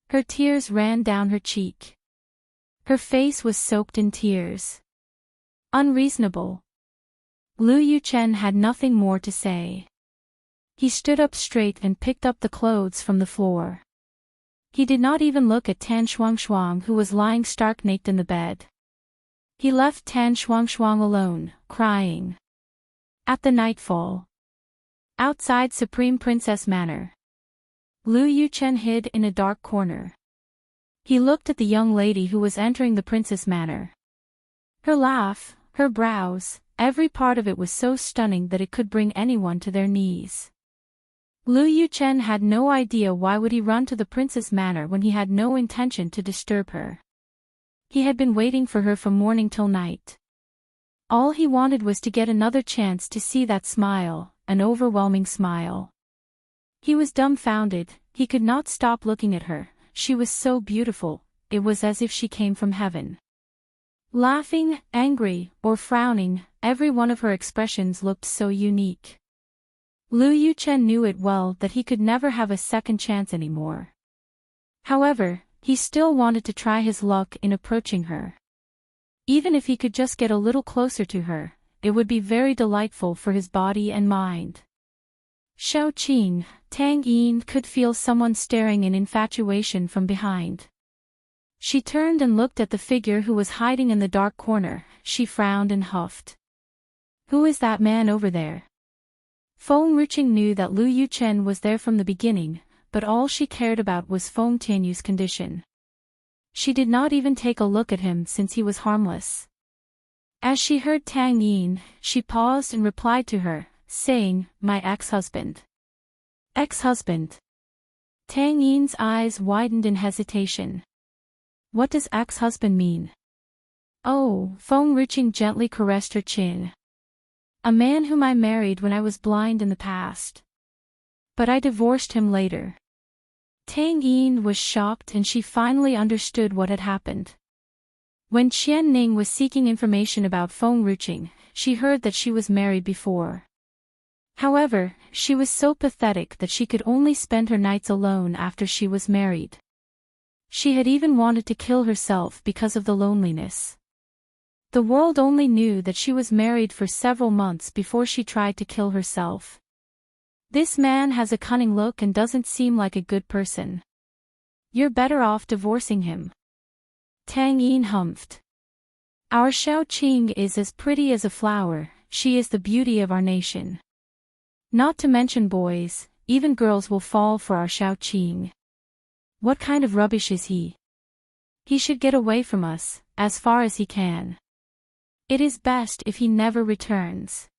Her tears ran down her cheek. Her face was soaked in tears. Unreasonable. Lu Yuchen had nothing more to say. He stood up straight and picked up the clothes from the floor. He did not even look at Tan Shuangshuang, who was lying stark naked in the bed. He left Tan Shuangshuang alone, crying. At the nightfall. Outside Supreme Princess Manor. Lu Yuchen hid in a dark corner. He looked at the young lady who was entering the Princess Manor. Her laugh, her brows, every part of it was so stunning that it could bring anyone to their knees. Lu Yuchen had no idea why would he run to the Princess Manor when he had no intention to disturb her. He had been waiting for her from morning till night. All he wanted was to get another chance to see that smile, an overwhelming smile. He was dumbfounded, he could not stop looking at her, she was so beautiful, it was as if she came from heaven. Laughing, angry, or frowning, every one of her expressions looked so unique. Lu Yuchen knew it well that he could never have a second chance anymore. However, he still wanted to try his luck in approaching her. Even if he could just get a little closer to her, it would be very delightful for his body and mind. Xiaoqing, Tang Yin could feel someone staring in infatuation from behind. She turned and looked at the figure who was hiding in the dark corner. She frowned and huffed. Who is that man over there? Feng Ruqing knew that Lu Yuchen was there from the beginning, but all she cared about was Feng Tianyu's condition. She did not even take a look at him since he was harmless. As she heard Tang Yin, she paused and replied to her, saying, "My ex-husband." Ex-husband. Tang Yin's eyes widened in hesitation. What does ex-husband mean? Oh, Feng Ruqing gently caressed her chin. A man whom I married when I was blind in the past. But I divorced him later. Tang Yin was shocked and she finally understood what had happened. When Qian Ning was seeking information about Feng Ruqing, she heard that she was married before. However, she was so pathetic that she could only spend her nights alone after she was married. She had even wanted to kill herself because of the loneliness. The world only knew that she was married for several months before she tried to kill herself. This man has a cunning look and doesn't seem like a good person. You're better off divorcing him. Tang Yin humphed. Our Xiaoqing is as pretty as a flower, she is the beauty of our nation. Not to mention boys, even girls will fall for our Xiaoqing. What kind of rubbish is he? He should get away from us, as far as he can. It is best if he never returns.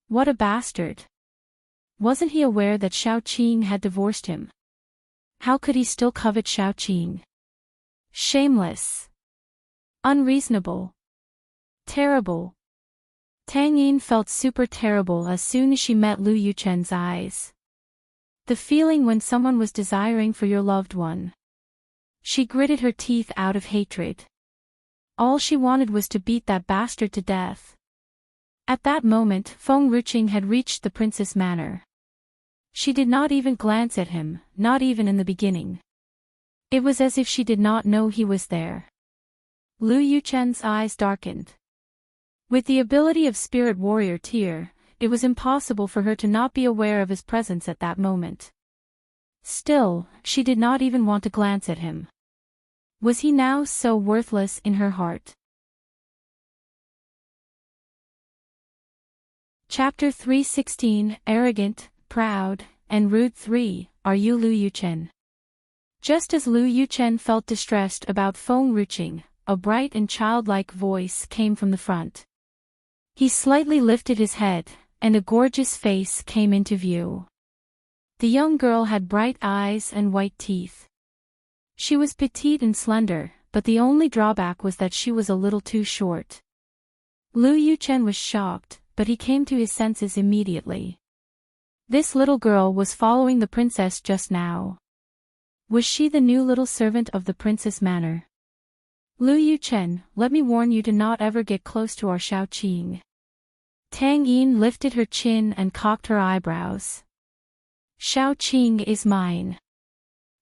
What a bastard. Wasn't he aware that Xiaoqing had divorced him? How could he still covet Xiaoqing? Shameless. Unreasonable. Terrible. Tang Yin felt super terrible as soon as she met Lu Yuchen's eyes. The feeling when someone was desiring for your loved one. She gritted her teeth out of hatred. All she wanted was to beat that bastard to death. At that moment, Feng Ruqing had reached the princess manor. She did not even glance at him, not even in the beginning. It was as if she did not know he was there. Lu Yuchen's eyes darkened. With the ability of Spirit Warrior Tier, it was impossible for her to not be aware of his presence at that moment. Still, she did not even want to glance at him. Was he now so worthless in her heart? Chapter 316, Arrogant, Proud, and Rude 3, Are You Lu Yuchen? Just as Lu Yuchen felt distressed about Feng Ruqing, a bright and childlike voice came from the front. He slightly lifted his head, and a gorgeous face came into view. The young girl had bright eyes and white teeth. She was petite and slender, but the only drawback was that she was a little too short. Lu Yuchen was shocked, but he came to his senses immediately. This little girl was following the princess just now. Was she the new little servant of the princess manor? Lu Yuchen, let me warn you to not ever get close to our Xiaoqing. Tang Yin lifted her chin and cocked her eyebrows. Xiaoqing is mine.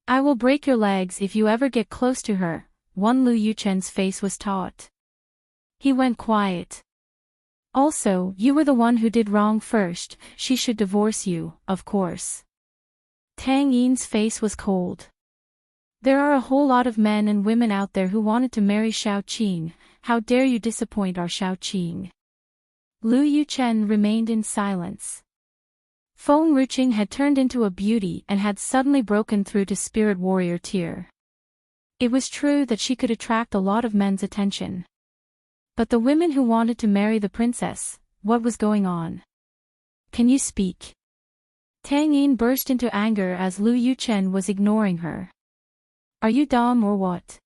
I will break your legs if you ever get close to her. Lu Yuchen's face was taut. He went quiet. Also, you were the one who did wrong first, she should divorce you, of course. Tang Yin's face was cold. There are a whole lot of men and women out there who wanted to marry Xiaoqing, how dare you disappoint our Xiaoqing? Lu Yuchen remained in silence. Feng Ruqing had turned into a beauty and had suddenly broken through to Spirit Warrior Tier. It was true that she could attract a lot of men's attention. But the women who wanted to marry the princess, what was going on? Can you speak? Tang Yin burst into anger as Lu Yuchen was ignoring her. Are you dumb or what?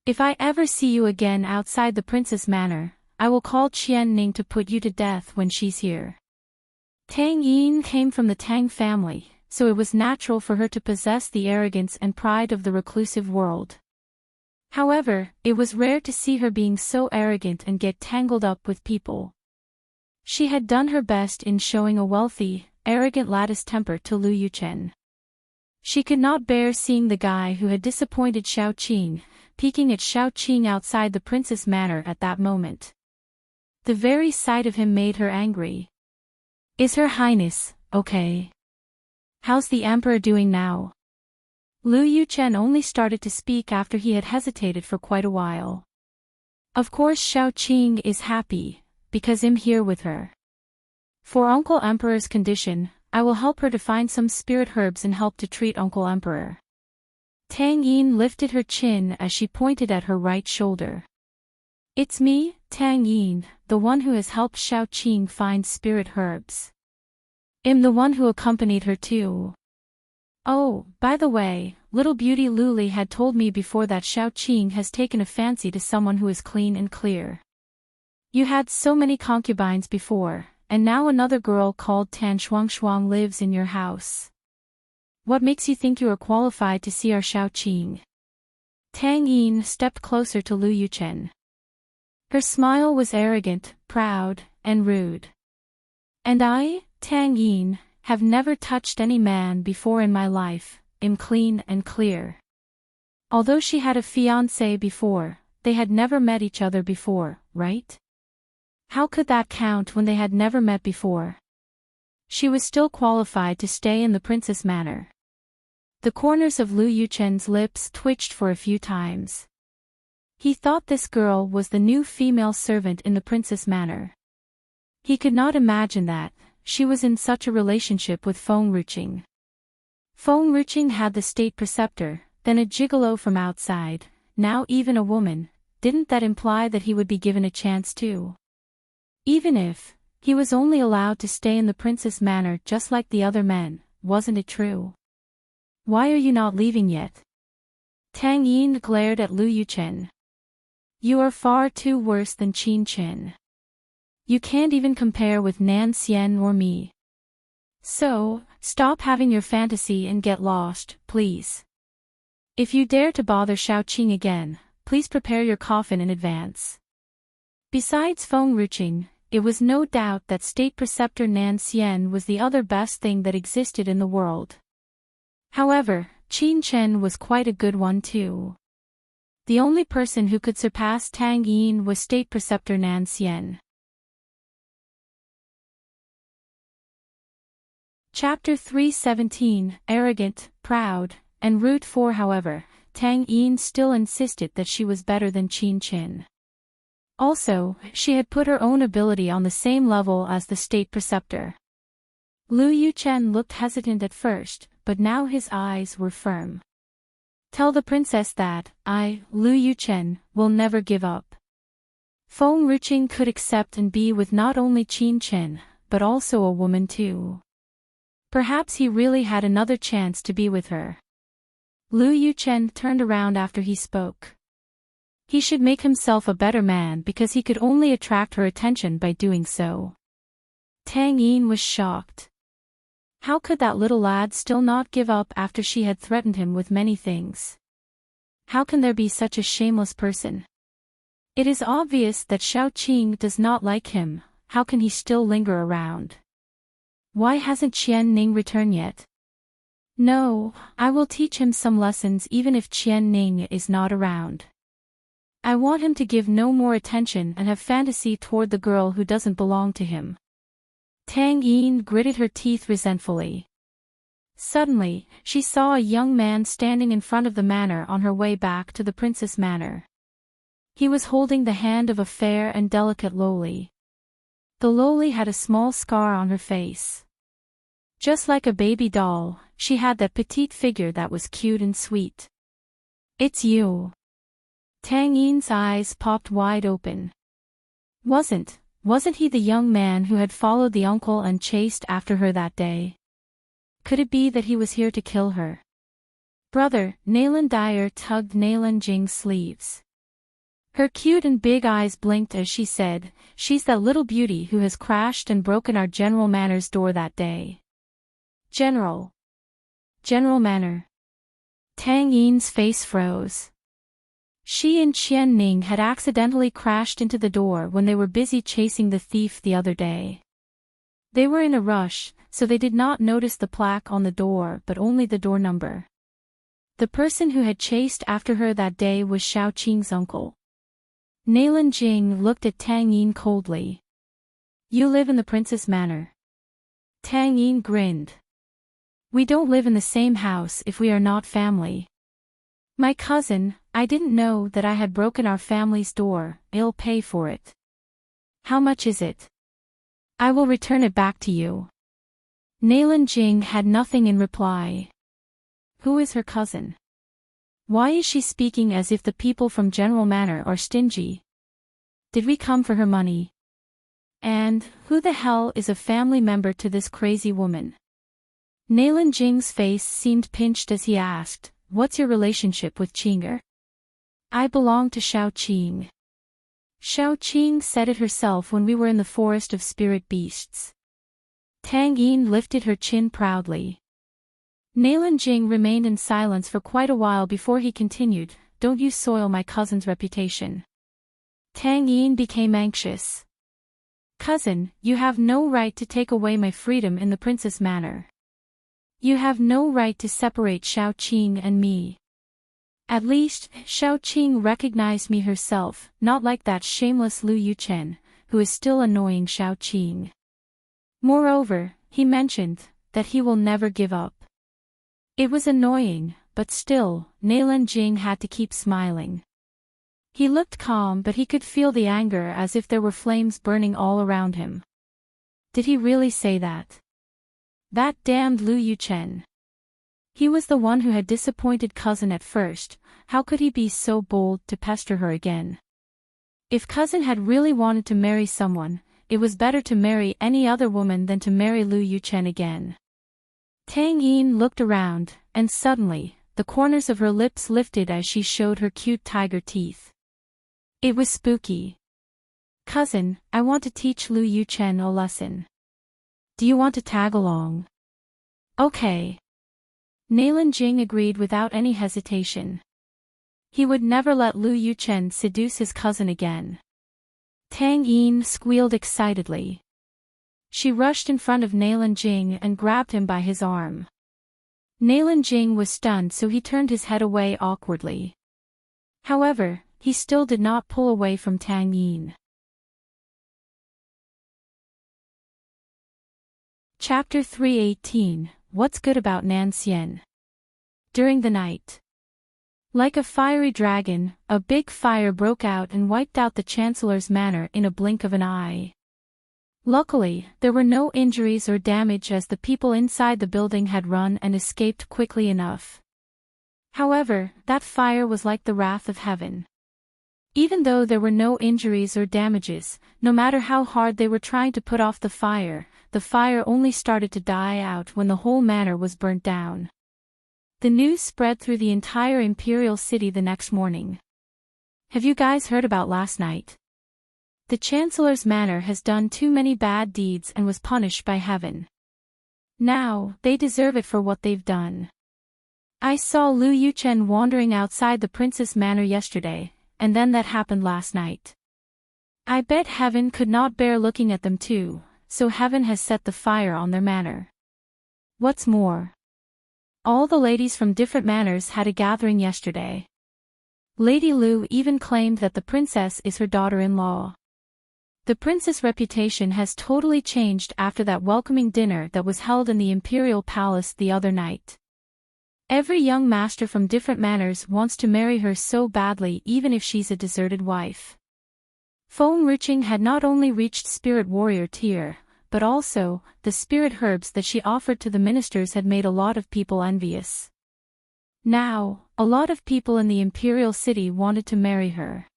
If I ever see you again outside the princess manor, I will call Qian Ning to put you to death when she's here. Tang Yin came from the Tang family, so it was natural for her to possess the arrogance and pride of the reclusive world. However, it was rare to see her being so arrogant and get tangled up with people. She had done her best in showing a wealthy, arrogant lad's temper to Lu Yuchen. She could not bear seeing the guy who had disappointed Xiao Qing, peeking at Xiao Qing outside the princess manor at that moment. The very sight of him made her angry. Is Her Highness okay? How's the emperor doing now? Lu Yuchen only started to speak after he had hesitated for quite a while. Of course Xiao Qing is happy, because I'm here with her. For Uncle Emperor's condition, I will help her to find some spirit herbs and help to treat Uncle Emperor. Tang Yin lifted her chin as she pointed at her right shoulder. It's me, Tang Yin, the one who has helped Xiao Qing find spirit herbs. I'm the one who accompanied her too. Oh, by the way, little beauty Luli had told me before that Xiao Qing has taken a fancy to someone who is clean and clear. You had so many concubines before, and now another girl called Tan Shuang lives in your house. What makes you think you are qualified to see our Xiao Qing? Tang Yin stepped closer to Lu Yuchen. Her smile was arrogant, proud, and rude. And I, Tang Yin, have never touched any man before in my life, am clean and clear. Although she had a fiancé before, they had never met each other before, right? How could that count when they had never met before? She was still qualified to stay in the princess manor. The corners of Lu Yuchen's lips twitched for a few times. He thought this girl was the new female servant in the princess manor. He could not imagine that she was in such a relationship with Feng Ruqing. Feng Ruqing had the state preceptor, then a gigolo from outside, now even a woman. Didn't that imply that he would be given a chance too? Even if he was only allowed to stay in the princess manor just like the other men, wasn't it true? Why are you not leaving yet? Tang Yin glared at Lu Yuchen. You are far too worse than Qin Chen. You can't even compare with Nan Xian or me. So, stop having your fantasy and get lost, please. If you dare to bother Xiao Qing again, please prepare your coffin in advance. Besides Feng Ruqing, it was no doubt that State Preceptor Nan Xian was the other best thing that existed in the world. However, Qin Chen was quite a good one too. The only person who could surpass Tang Yin was State Preceptor Nan Xian. Chapter 317, Arrogant, Proud, and Rude. However, Tang Yin still insisted that she was better than Qin Chen. Also, she had put her own ability on the same level as the State Preceptor. Lu Yuchen looked hesitant at first, but now his eyes were firm. Tell the princess that I, Lu Yuchen, will never give up. Feng Ruqing could accept and be with not only Qin Chen, but also a woman too. Perhaps he really had another chance to be with her. Lu Yuchen turned around after he spoke. He should make himself a better man because he could only attract her attention by doing so. Tang Yin was shocked. How could that little lad still not give up after she had threatened him with many things? How can there be such a shameless person? It is obvious that Xiao Qing does not like him. How can he still linger around? Why hasn't Qian Ning returned yet? No, I will teach him some lessons even if Qian Ning is not around. I want him to give no more attention and have fantasy toward the girl who doesn't belong to him. Tang Yin gritted her teeth resentfully. Suddenly, she saw a young man standing in front of the manor on her way back to the princess manor. He was holding the hand of a fair and delicate loli. The loli had a small scar on her face. Just like a baby doll, she had that petite figure that was cute and sweet. It's you. Tang Yin's eyes popped wide open. Wasn't he the young man who had followed the uncle and chased after her that day? Could it be that he was here to kill her? Brother, Naylan Dyer tugged Naylan Jing's sleeves. Her cute and big eyes blinked as she said, she's that little beauty who has crashed and broken our General Manor's door that day. General Manor. Tang Yin's face froze. She and Qian Ning had accidentally crashed into the door when they were busy chasing the thief the other day. They were in a rush, so they did not notice the plaque on the door but only the door number. The person who had chased after her that day was Xiao Qing's uncle. Nailan Jing looked at Tang Yin coldly. "You live in the Princess Manor." Tang Yin grinned. "We don't live in the same house if we are not family." "My cousin, I didn't know that I had broken our family's door. I'll pay for it." "How much is it?" "I will return it back to you." Nailan Jing had nothing in reply. Who is her cousin? Why is she speaking as if the people from General Manor are stingy? Did we come for her money? And who the hell is a family member to this crazy woman? Nailan Jing's face seemed pinched as he asked, "What's your relationship with Qinger?" "I belong to Xiao Qing. Xiao Qing said it herself when we were in the forest of spirit beasts." Tang Yin lifted her chin proudly. Nailan Jing remained in silence for quite a while before he continued, "Don't you soil my cousin's reputation." Tang Yin became anxious. "Cousin, you have no right to take away my freedom in the Princess Manor. You have no right to separate Xiao Qing and me. At least, Xiao Qing recognized me herself, not like that shameless Lu Yuchen, who is still annoying Xiao Qing. Moreover, he mentioned that he will never give up." It was annoying, but still, Nailan Jing had to keep smiling. He looked calm but he could feel the anger as if there were flames burning all around him. Did he really say that? That damned Lu Yuchen. He was the one who had disappointed cousin at first, how could he be so bold to pester her again? If cousin had really wanted to marry someone, it was better to marry any other woman than to marry Lu Yuchen again. Tang Yin looked around, and suddenly, the corners of her lips lifted as she showed her cute tiger teeth. It was spooky. "Cousin, I want to teach Lu Yuchen a lesson. Do you want to tag along?" "Okay." Nailan Jing agreed without any hesitation. He would never let Lu Yuchen seduce his cousin again. Tang Yin squealed excitedly. She rushed in front of Nailan Jing and grabbed him by his arm. Nailan Jing was stunned, so he turned his head away awkwardly. However, he still did not pull away from Tang Yin. Chapter 318, What's Good About Nan Xian? During the night. Like a fiery dragon, a big fire broke out and wiped out the Chancellor's manor in a blink of an eye. Luckily, there were no injuries or damage as the people inside the building had run and escaped quickly enough. However, that fire was like the wrath of heaven. Even though there were no injuries or damages, no matter how hard they were trying to put off the fire only started to die out when the whole manor was burnt down. The news spread through the entire imperial city the next morning. "Have you guys heard about last night? The Chancellor's manor has done too many bad deeds and was punished by heaven. Now, they deserve it for what they've done. I saw Lu Yuchen wandering outside the Princess Manor yesterday, and then that happened last night. I bet heaven could not bear looking at them too, so heaven has set the fire on their manor. What's more, all the ladies from different manors had a gathering yesterday. Lady Lu even claimed that the princess is her daughter-in-law. The princess' reputation has totally changed after that welcoming dinner that was held in the imperial palace the other night. Every young master from different manors wants to marry her so badly, even if she's a deserted wife. Enriching had not only reached spirit warrior tier, but also, the spirit herbs that she offered to the ministers had made a lot of people envious. Now, a lot of people in the imperial city wanted to marry her.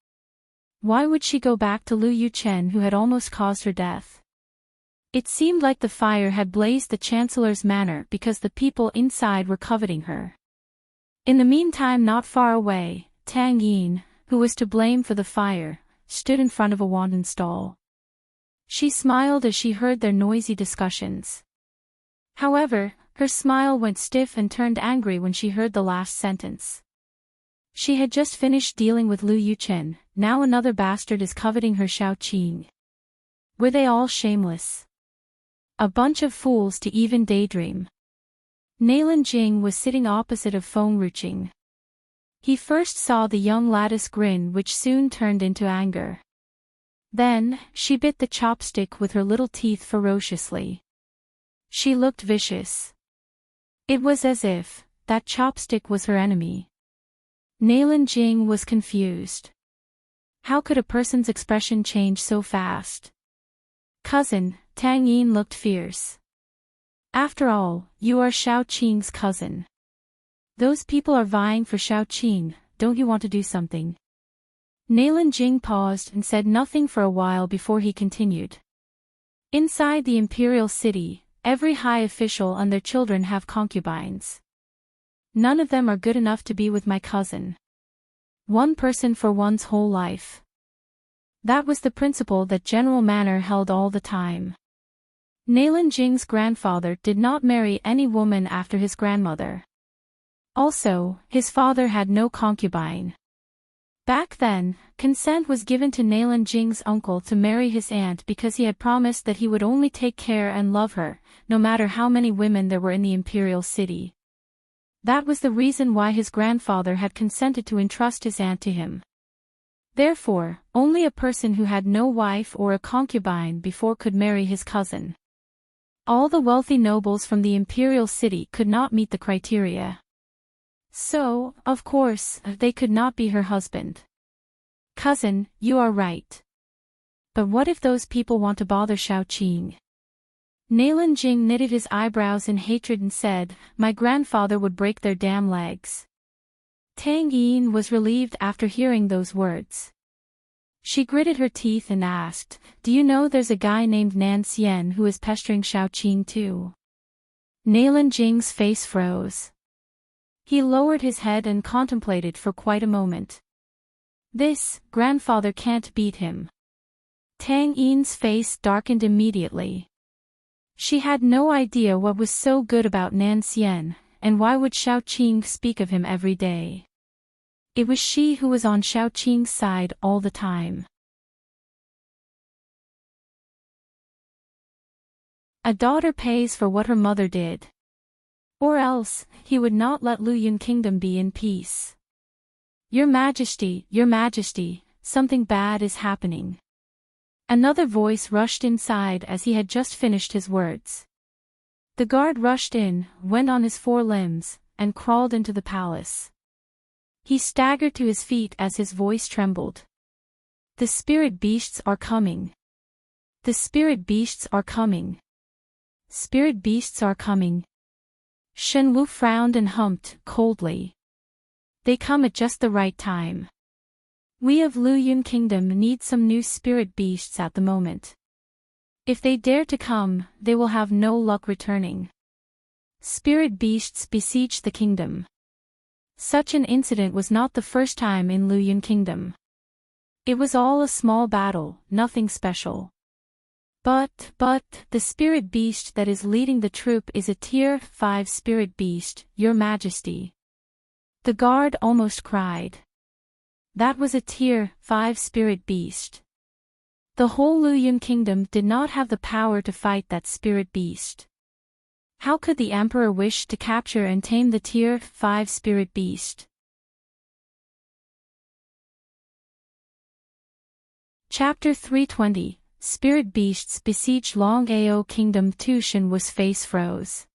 Why would she go back to Lu Yuchen, who had almost caused her death? It seemed like the fire had blazed the Chancellor's manor because the people inside were coveting her. In the meantime, not far away, Tang Yin, who was to blame for the fire, stood in front of a wonton stall. She smiled as she heard their noisy discussions. However, her smile went stiff and turned angry when she heard the last sentence. She had just finished dealing with Lu Yuchen, now another bastard is coveting her Xiaoqing. Were they all shameless? A bunch of fools to even daydream. Nailan Jing was sitting opposite of Feng Ruqing. He first saw the young lattice grin which soon turned into anger. Then, she bit the chopstick with her little teeth ferociously. She looked vicious. It was as if that chopstick was her enemy. Nailan Jing was confused. How could a person's expression change so fast? Cousin, Tang Yin looked fierce. After all, you are Xiaoqing's cousin. Those people are vying for Xiaoqing, don't you want to do something? Nailan Jing paused and said nothing for a while before he continued. Inside the imperial city, every high official and their children have concubines. None of them are good enough to be with my cousin. One person for one's whole life. That was the principle that General Manor held all the time. Nailan Jing's grandfather did not marry any woman after his grandmother. Also, his father had no concubine. Back then, consent was given to Nailan Jing's uncle to marry his aunt because he had promised that he would only take care and love her, no matter how many women there were in the imperial city. That was the reason why his grandfather had consented to entrust his aunt to him. Therefore, only a person who had no wife or a concubine before could marry his cousin. All the wealthy nobles from the imperial city could not meet the criteria. So, of course, they could not be her husband. Cousin, you are right. But what if those people want to bother Xiaoqing? Nailan Jing knitted his eyebrows in hatred and said, my grandfather would break their damn legs. Tang Yin was relieved after hearing those words. She gritted her teeth and asked, do you know there's a guy named Nan Xian who is pestering Xiaoqing too? Nailan Jing's face froze. He lowered his head and contemplated for quite a moment. This, grandfather can't beat him. Tang Yin's face darkened immediately. She had no idea what was so good about Nan Xian, and why would Xiaoqing speak of him every day? It was she who was on Xiaoqing's side all the time. A daughter pays for what her mother did. Or else, he would not let Luyun Kingdom be in peace. Your Majesty, something bad is happening. Another voice rushed inside as he had just finished his words. The guard rushed in, went on his four limbs, and crawled into the palace. He staggered to his feet as his voice trembled. The spirit beasts are coming. The spirit beasts are coming. Spirit beasts are coming. Shen Wu frowned and humped coldly. They come at just the right time. We of Luyun Kingdom need some new spirit beasts at the moment. If they dare to come, they will have no luck returning. Spirit beasts besiege the kingdom. Such an incident was not the first time in Luyun Kingdom. It was all a small battle, nothing special. But, the spirit beast that is leading the troop is a tier 5 spirit beast, Your Majesty. The guard almost cried. That was a tier 5 spirit beast. The whole Luyun Kingdom did not have the power to fight that spirit beast. How could the emperor wish to capture and tame the tier 5 spirit beast? Chapter 320, Spirit Beasts Besiege Long Ao Kingdom. Tushin was face froze.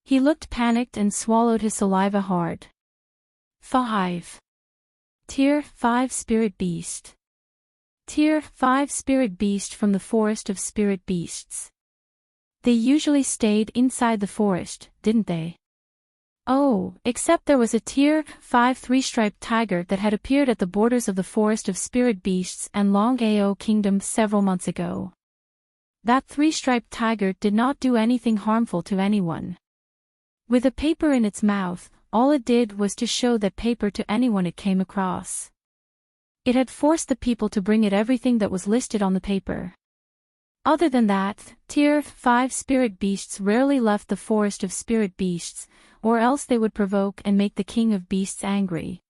He looked panicked and swallowed his saliva hard. 5. Tier 5 Spirit Beast. Tier 5 Spirit Beast from the Forest of Spirit Beasts. They usually stayed inside the forest, didn't they? Oh, except there was a Tier 5 three-striped tiger that had appeared at the borders of the Forest of Spirit Beasts and Long Ao Kingdom several months ago. That three-striped tiger did not do anything harmful to anyone. With a paper in its mouth, all it did was to show that paper to anyone it came across. It had forced the people to bring it everything that was listed on the paper. Other than that, Tier 5 Spirit Beasts rarely left the Forest of Spirit Beasts, or else they would provoke and make the King of Beasts angry.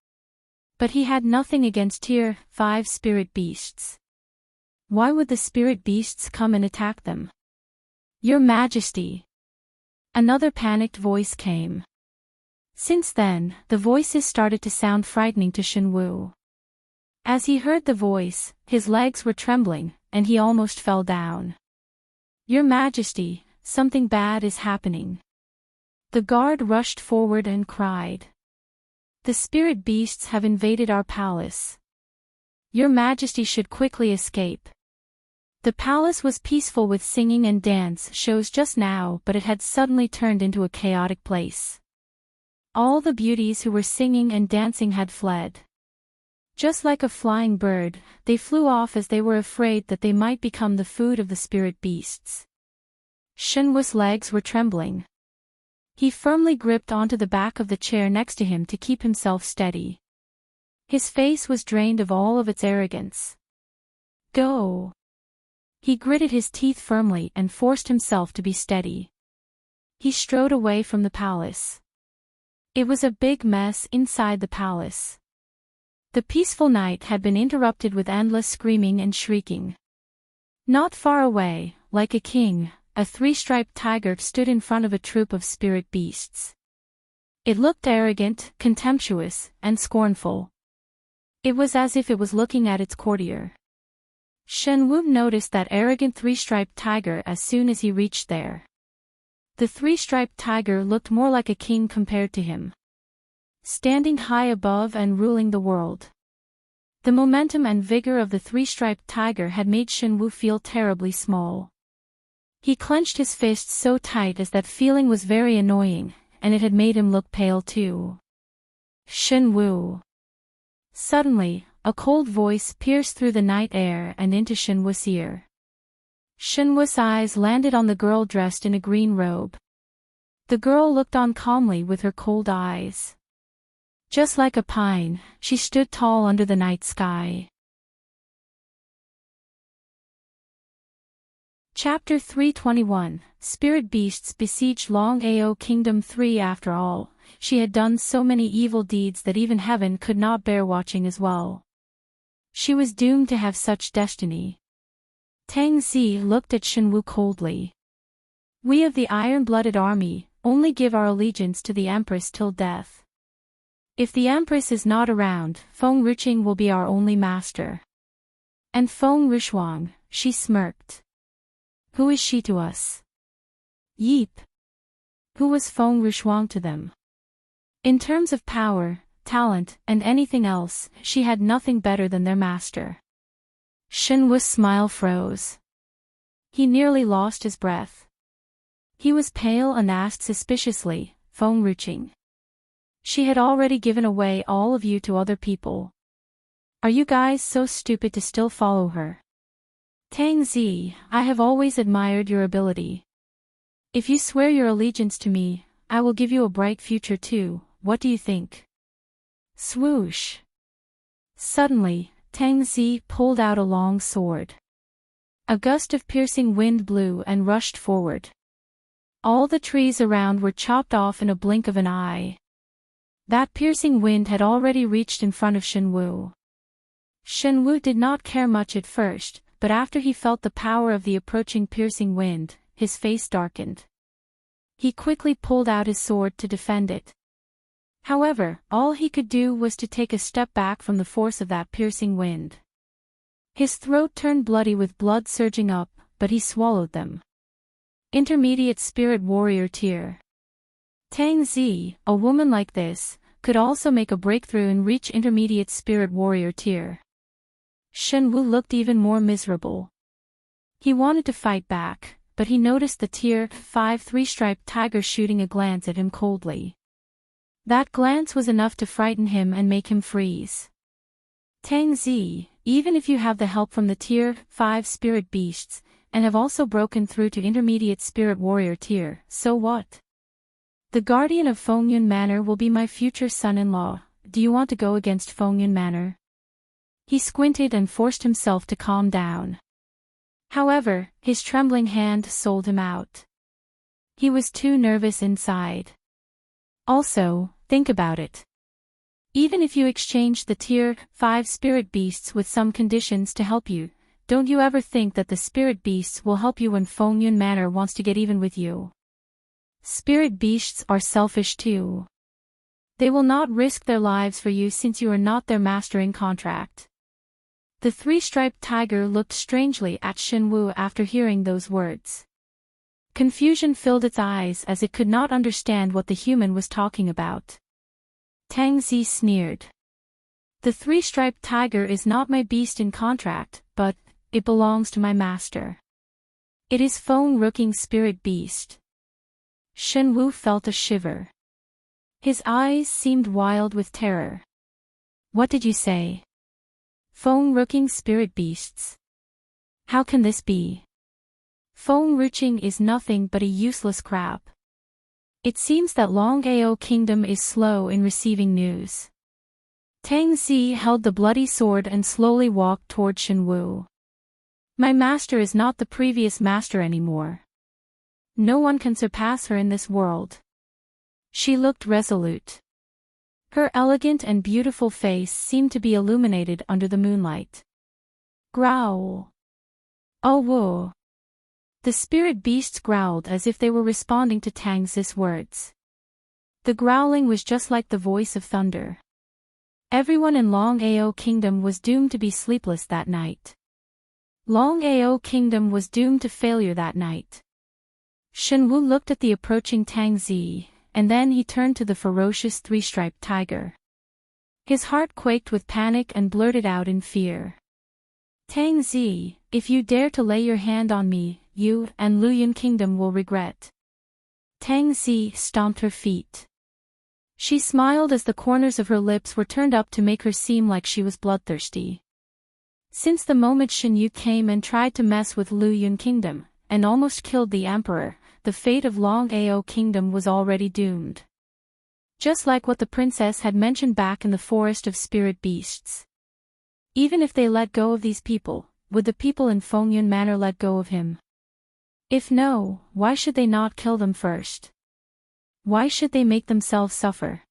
But he had nothing against Tier 5 spirit beasts. Why would the spirit beasts come and attack them? Your Majesty. Another panicked voice came. Since then, the voices started to sound frightening to Shenwu. As he heard the voice, his legs were trembling, and he almost fell down. Your Majesty, something bad is happening. The guard rushed forward and cried. The spirit beasts have invaded our palace. Your Majesty should quickly escape. The palace was peaceful with singing and dance shows just now, but it had suddenly turned into a chaotic place. All the beauties who were singing and dancing had fled. Just like a flying bird, they flew off as they were afraid that they might become the food of the spirit beasts. Shenwu's legs were trembling. He firmly gripped onto the back of the chair next to him to keep himself steady. His face was drained of all of its arrogance. Go! He gritted his teeth firmly and forced himself to be steady. He strode away from the palace. It was a big mess inside the palace. The peaceful night had been interrupted with endless screaming and shrieking. Not far away, like a king, a three-striped tiger stood in front of a troop of spirit beasts. It looked arrogant, contemptuous, and scornful. It was as if it was looking at its courtier. Shenwu noticed that arrogant three-striped tiger as soon as he reached there. The three-striped tiger looked more like a king compared to him. Standing high above and ruling the world. The momentum and vigor of the three-striped tiger had made Shenwu feel terribly small. He clenched his fists so tight as that feeling was very annoying, and it had made him look pale too. Shenwu. Suddenly, a cold voice pierced through the night air and into Shenwu's ear. Shenwu's eyes landed on the girl dressed in a green robe. The girl looked on calmly with her cold eyes. Just like a pine, she stood tall under the night sky. Chapter 321, Spirit Beasts besieged Long Ao Kingdom 3. After all, she had done so many evil deeds that even heaven could not bear watching as well. She was doomed to have such destiny. Tang Zi looked at Shenwu coldly. We of the iron-blooded army only give our allegiance to the Empress till death. If the Empress is not around, Feng Ruqing will be our only master. And Feng Rushuang, she smirked. Who is she to us? Yeep. Who was Feng Rushuang to them? In terms of power, talent, and anything else, she had nothing better than their master. Shenwu's smile froze. He nearly lost his breath. He was pale and asked suspiciously, Feng Ruqing. She had already given away all of you to other people. Are you guys so stupid to still follow her? Tang Zi, I have always admired your ability. If you swear your allegiance to me, I will give you a bright future too. What do you think? Swoosh. Suddenly, Tang Zi pulled out a long sword. A gust of piercing wind blew and rushed forward. All the trees around were chopped off in a blink of an eye. That piercing wind had already reached in front of Shenwu. Shenwu did not care much at first, but after he felt the power of the approaching piercing wind, his face darkened. He quickly pulled out his sword to defend it. However, all he could do was to take a step back from the force of that piercing wind. His throat turned bloody with blood surging up, but he swallowed them. Intermediate Spirit Warrior Tier. Tang Zi, a woman like this, could also make a breakthrough and reach Intermediate Spirit Warrior Tier. Shenwu looked even more miserable. He wanted to fight back, but he noticed the Tier 5 three-striped tiger shooting a glance at him coldly. That glance was enough to frighten him and make him freeze. Tang Zi, even if you have the help from the Tier 5 spirit beasts, and have also broken through to Intermediate Spirit Warrior Tier, so what? The guardian of Fengyun Manor will be my future son-in-law. Do you want to go against Fengyun Manor? He squinted and forced himself to calm down. However, his trembling hand sold him out. He was too nervous inside. Also, think about it. Even if you exchange the Tier 5 spirit beasts with some conditions to help you, don't you ever think that the spirit beasts will help you when Fengyun Manor wants to get even with you? Spirit beasts are selfish too. They will not risk their lives for you since you are not their master in contract. The three-striped tiger looked strangely at Shenwu after hearing those words. Confusion filled its eyes as it could not understand what the human was talking about. Tang Zi sneered. The three-striped tiger is not my beast in contract, but it belongs to my master. It is Fengyun's spirit beast. Shenwu felt a shiver. His eyes seemed wild with terror. What did you say? Fengyun's spirit beasts. How can this be? Fengyun is nothing but a useless crap. It seems that Longeao Kingdom is slow in receiving news. Tang Zi held the bloody sword and slowly walked toward Shenwu. My master is not the previous master anymore. No one can surpass her in this world. She looked resolute. Her elegant and beautiful face seemed to be illuminated under the moonlight. Growl. Oh whoa. The spirit beasts growled as if they were responding to Tang Zi's words. The growling was just like the voice of thunder. Everyone in Longeao Kingdom was doomed to be sleepless that night. Longeao Kingdom was doomed to failure that night. Shenwu looked at the approaching Tang Zi, and then he turned to the ferocious three-striped tiger. His heart quaked with panic and blurted out in fear. Tang Zi, if you dare to lay your hand on me, you and Luyun Kingdom will regret. Tang Zi stomped her feet. She smiled as the corners of her lips were turned up to make her seem like she was bloodthirsty. Since the moment Shen Yu came and tried to mess with Luyun Kingdom, and almost killed the emperor, the fate of Longeao Kingdom was already doomed. Just like what the princess had mentioned back in the forest of spirit beasts. Even if they let go of these people, would the people in Fengyun Manor let go of him? If no, why should they not kill them first? Why should they make themselves suffer?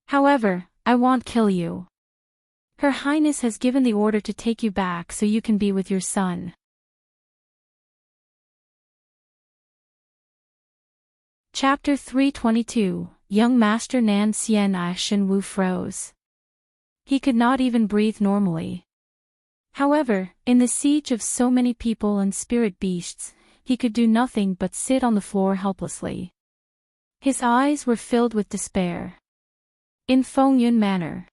However, I won't kill you. Her Highness has given the order to take you back so you can be with your son. Chapter 322, Young Master Nan Xian Ai Shenwu froze. He could not even breathe normally. However, in the siege of so many people and spirit beasts, he could do nothing but sit on the floor helplessly. His eyes were filled with despair. In Fengyun Manor.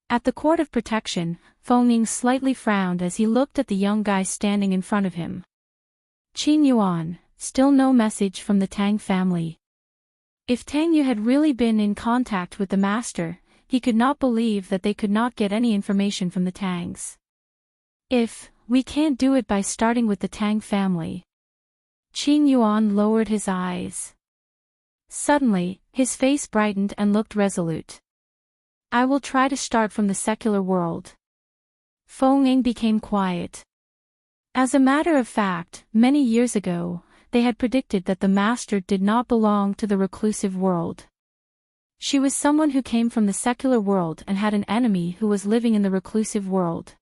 At the Court of Protection, Fengyun slightly frowned as he looked at the young guy standing in front of him. Qin Yuan, still no message from the Tang family. If Tang Yu had really been in contact with the master, he could not believe that they could not get any information from the Tangs. We can't do it by starting with the Tang family. Qin Yuan lowered his eyes. Suddenly, his face brightened and looked resolute. I will try to start from the secular world. Fengyun became quiet. As a matter of fact, many years ago, they had predicted that the master did not belong to the reclusive world. She was someone who came from the secular world and had an enemy who was living in the reclusive world.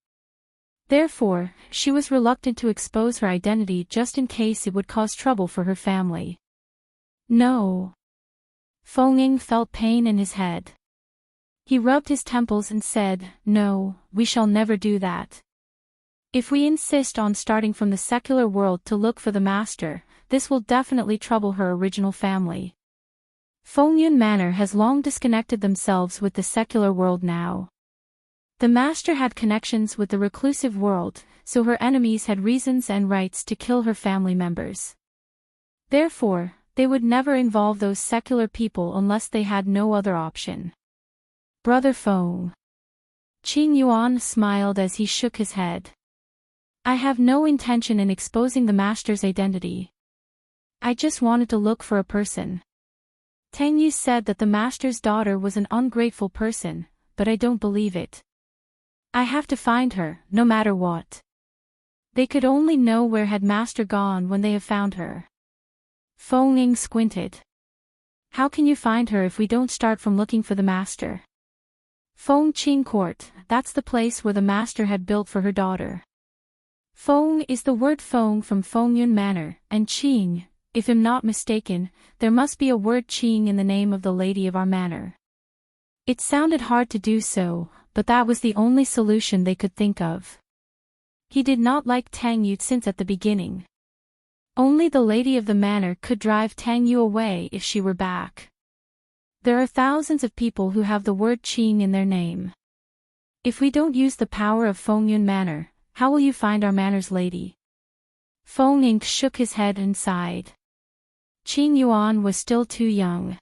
Therefore, she was reluctant to expose her identity just in case it would cause trouble for her family. No. Fengyun felt pain in his head. He rubbed his temples and said, no, we shall never do that. If we insist on starting from the secular world to look for the master, this will definitely trouble her original family. Fengyun Manor has long disconnected themselves with the secular world now. The master had connections with the reclusive world, so her enemies had reasons and rights to kill her family members. Therefore, they would never involve those secular people unless they had no other option. Brother Feng. Qin Yuan smiled as he shook his head. I have no intention in exposing the master's identity. I just wanted to look for a person. Tang Yu said that the master's daughter was an ungrateful person, but I don't believe it. I have to find her, no matter what. They could only know where had master gone when they have found her. Fengyun squinted. How can you find her if we don't start from looking for the master? Feng Qing Court, that's the place where the master had built for her daughter. Feng is the word Feng from Fengyun Manor, and Qing, if I'm not mistaken, there must be a word Qing in the name of the lady of our manor. It sounded hard to do so, but that was the only solution they could think of. He did not like Tang Yu since at the beginning. Only the lady of the manor could drive Tang Yu away if she were back. There are thousands of people who have the word Qing in their name. If we don't use the power of Fengyun Manor, how will you find our manor's lady? Feng Ying shook his head and sighed. Qing Yuan was still too young.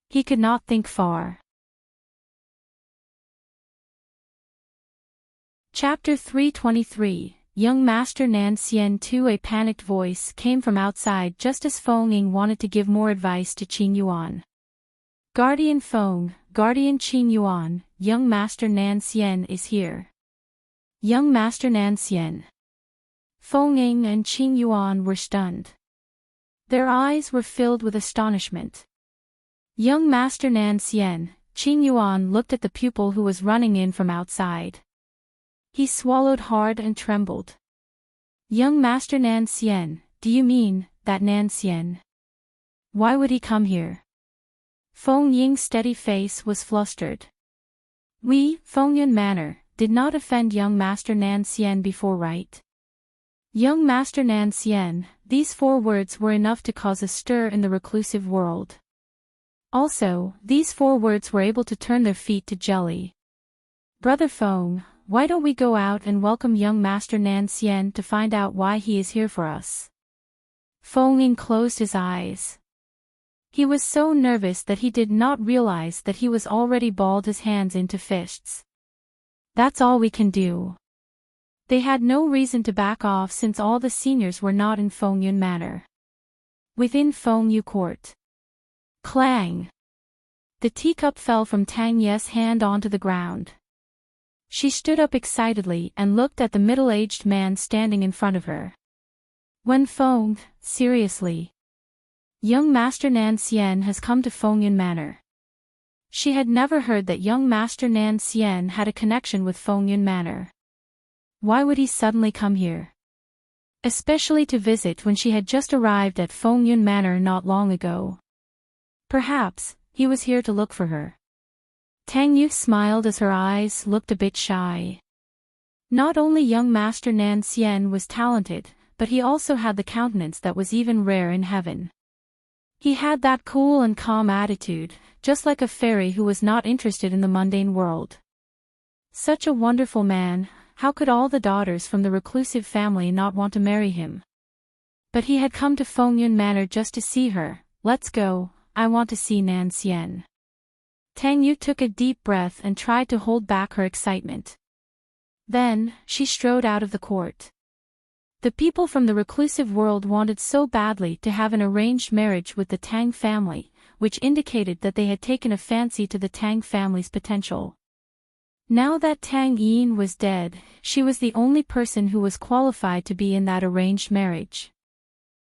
He could not think far. Chapter 323, Young Master Nan Xian too. A panicked voice came from outside just as Feng Ying wanted to give more advice to Qing Yuan. Guardian Feng, Guardian Qing Yuan, Young Master Nan Xian is here. Young Master Nan Xian. Feng Ying and Qing Yuan were stunned. Their eyes were filled with astonishment. Young Master Nan Xian, Qing Yuan looked at the pupil who was running in from outside. He swallowed hard and trembled. Young Master Nan Xian, do you mean, that Nan Xian? Why would he come here? Feng Ying's steady face was flustered. We, Fengyun Manor, did not offend young Master Nan Xian before, right? Young Master Nan Xian, these 4 words were enough to cause a stir in the reclusive world. Also, these 4 words were able to turn their feet to jelly. Brother Feng, why don't we go out and welcome young Master Nan Xian to find out why he is here for us? Feng Ying closed his eyes. He was so nervous that he did not realize that he was already balled his hands into fists. That's all we can do. They had no reason to back off since all the seniors were not in Fengyun Manor. Within Fengyu Court. Clang! The teacup fell from Tang Ye's hand onto the ground. She stood up excitedly and looked at the middle-aged man standing in front of her. Wen Feng, seriously. Young Master Nan Xian has come to Fengyun Manor. She had never heard that young Master Nan Xian had a connection with Fengyun Manor. Why would he suddenly come here? Especially to visit when she had just arrived at Fengyun Manor not long ago. Perhaps, he was here to look for her. Tang Yu smiled as her eyes looked a bit shy. Not only young Master Nan Xian was talented, but he also had the countenance that was even rare in heaven. He had that cool and calm attitude, just like a fairy who was not interested in the mundane world. Such a wonderful man, how could all the daughters from the reclusive family not want to marry him? But he had come to Fengyun Manor just to see her. Let's go, I want to see Nan Xian. Tang Yu took a deep breath and tried to hold back her excitement. Then, she strode out of the court. The people from the reclusive world wanted so badly to have an arranged marriage with the Tang family, which indicated that they had taken a fancy to the Tang family's potential. Now that Tang Yin was dead, she was the only person who was qualified to be in that arranged marriage.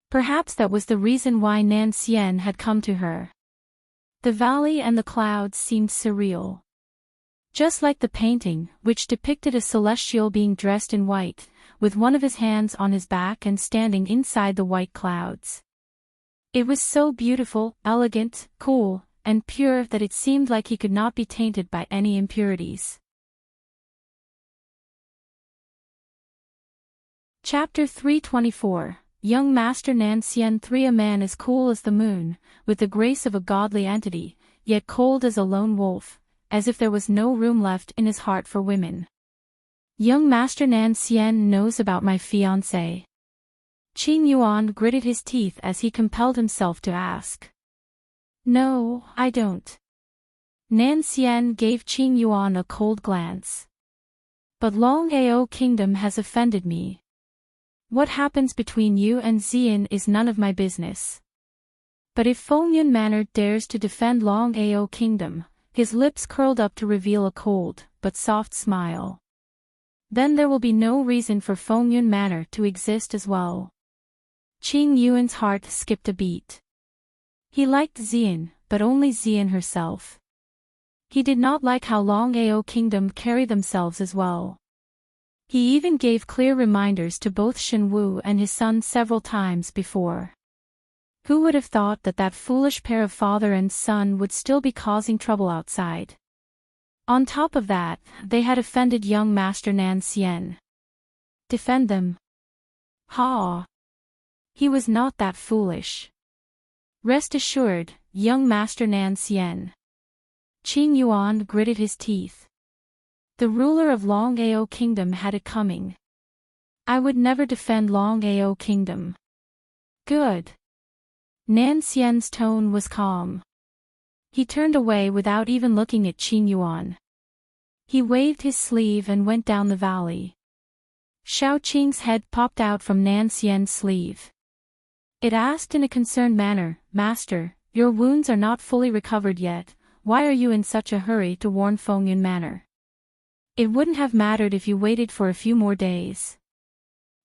Perhaps that was the reason why Nan Xian had come to her. The valley and the clouds seemed surreal. Just like the painting, which depicted a celestial being dressed in white, with one of his hands on his back and standing inside the white clouds. It was so beautiful, elegant, cool, and pure that it seemed like he could not be tainted by any impurities. Chapter 324, Young Master Nan Xian 3. A man as cool as the moon, with the grace of a godly entity, yet cold as a lone wolf, as if there was no room left in his heart for women. Young Master Nan Xian knows about my fiancé. Qing Yuan gritted his teeth as he compelled himself to ask. No, I don't. Nan Xian gave Qing Yuan a cold glance. But Long Ao Kingdom has offended me. What happens between you and Xian is none of my business. But if Fengyun Manor dares to defend Long Ao Kingdom, his lips curled up to reveal a cold, but soft smile. Then there will be no reason for Fengyun Manor to exist as well. Qing Yuan's heart skipped a beat. He liked Xian, but only Xian herself. He did not like how Long Ao Kingdom carry themselves as well. He even gave clear reminders to both Shenwu and his son several times before. Who would have thought that that foolish pair of father and son would still be causing trouble outside? On top of that, they had offended young Master Nan Xian. Defend them? Ha! He was not that foolish. Rest assured, young Master Nan Xian. Qing Yuan gritted his teeth. The ruler of Long Ao Kingdom had it coming. I would never defend Long Ao Kingdom. Good. Nan Xian's tone was calm. He turned away without even looking at Qing Yuan. He waved his sleeve and went down the valley. Xiao Qing's head popped out from Nan Xian's sleeve. It asked in a concerned manner, Master, your wounds are not fully recovered yet, why are you in such a hurry to warn Fengyun Manor? It wouldn't have mattered if you waited for a few more days.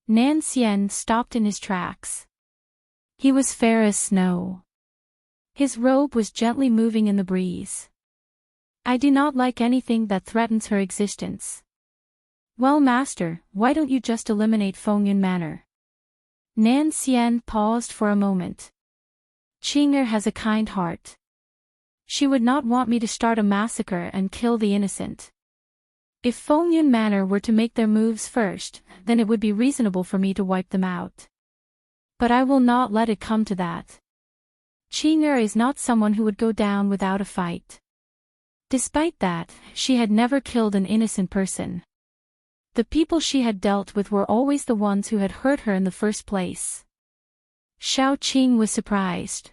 Nan Xian stopped in his tracks. He was fair as snow. His robe was gently moving in the breeze. I do not like anything that threatens her existence. Well, Master, why don't you just eliminate Fengyun Manor? Nan Xian paused for a moment. Qing'er has a kind heart. She would not want me to start a massacre and kill the innocent. If Fengyun Manor were to make their moves first, then it would be reasonable for me to wipe them out. But I will not let it come to that. Qing'er is not someone who would go down without a fight. Despite that, she had never killed an innocent person. The people she had dealt with were always the ones who had hurt her in the first place. Xiao Qing was surprised.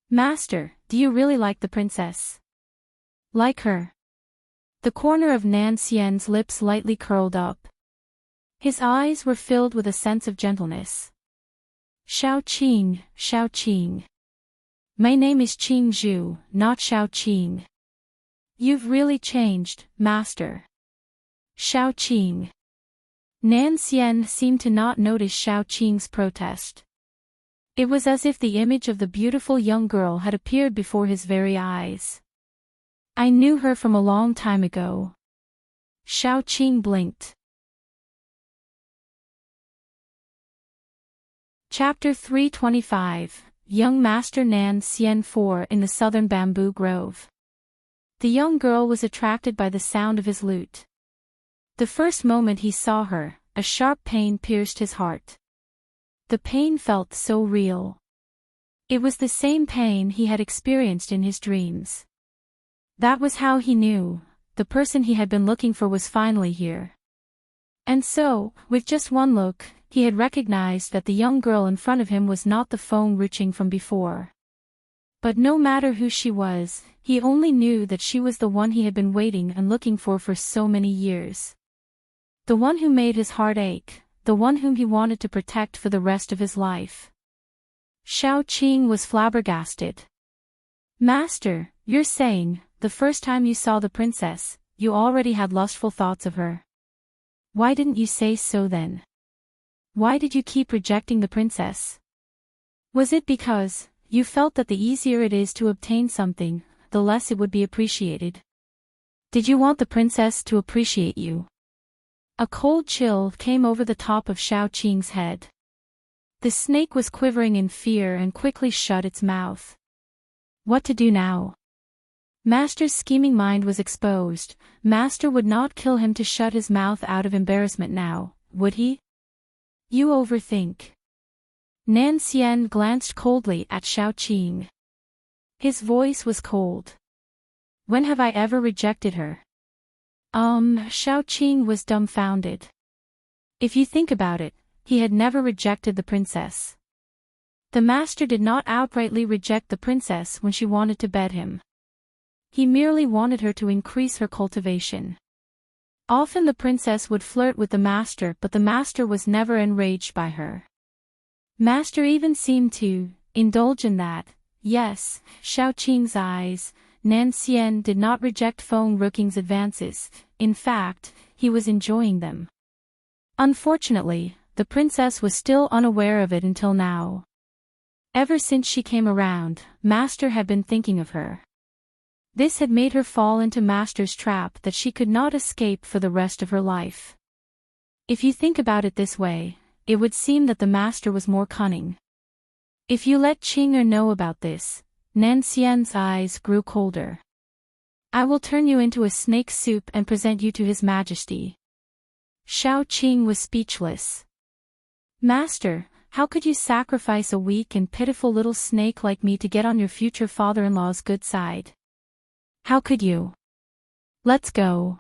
Master, do you really like the princess? Like her? The corner of Nan Xian's lips lightly curled up. His eyes were filled with a sense of gentleness. Xiao Qing. My name is Qing Zhu, not Xiao Qing. You've really changed, Master. Xiao Qing. Nan Xian seemed to not notice Xiao Qing's protest. It was as if the image of the beautiful young girl had appeared before his very eyes. I knew her from a long time ago. Xiao Qing blinked. Chapter 325, Young Master Nan Xian 4 in the Southern Bamboo Grove. The young girl was attracted by the sound of his lute. The first moment he saw her, a sharp pain pierced his heart. The pain felt so real. It was the same pain he had experienced in his dreams. That was how he knew, the person he had been looking for was finally here. And so, with just one look, he had recognized that the young girl in front of him was not the Feng from before. But no matter who she was, he only knew that she was the one he had been waiting and looking for so many years. The one who made his heart ache, the one whom he wanted to protect for the rest of his life. Xiao Qing was flabbergasted. Master, you're saying, the first time you saw the princess, you already had lustful thoughts of her. Why didn't you say so then? Why did you keep rejecting the princess? Was it because you felt that the easier it is to obtain something, the less it would be appreciated? Did you want the princess to appreciate you? A cold chill came over the top of Xiao Qing's head. The snake was quivering in fear and quickly shut its mouth. What to do now? Master's scheming mind was exposed. Master would not kill him to shut his mouth out of embarrassment now, would he? You overthink. Nan Xian glanced coldly at Xiao Qing. His voice was cold. When have I ever rejected her? Xiao Qing was dumbfounded. If you think about it, he had never rejected the princess. The master did not outrightly reject the princess when she wanted to bed him. He merely wanted her to increase her cultivation. Often the princess would flirt with the master, but the master was never enraged by her. Master even seemed to indulge in that. Yes, Xiao Qing's eyes, Nan Xian did not reject Feng Ruking's advances, in fact, he was enjoying them. Unfortunately, the princess was still unaware of it until now. Ever since she came around, Master had been thinking of her. This had made her fall into Master's trap that she could not escape for the rest of her life. If you think about it this way, it would seem that the Master was more cunning. If you let Qing'er know about this, Nan Xian's eyes grew colder. I will turn you into a snake soup and present you to His Majesty. Shao Qing was speechless. Master, how could you sacrifice a weak and pitiful little snake like me to get on your future father-in-law's good side? How could you? Let's go.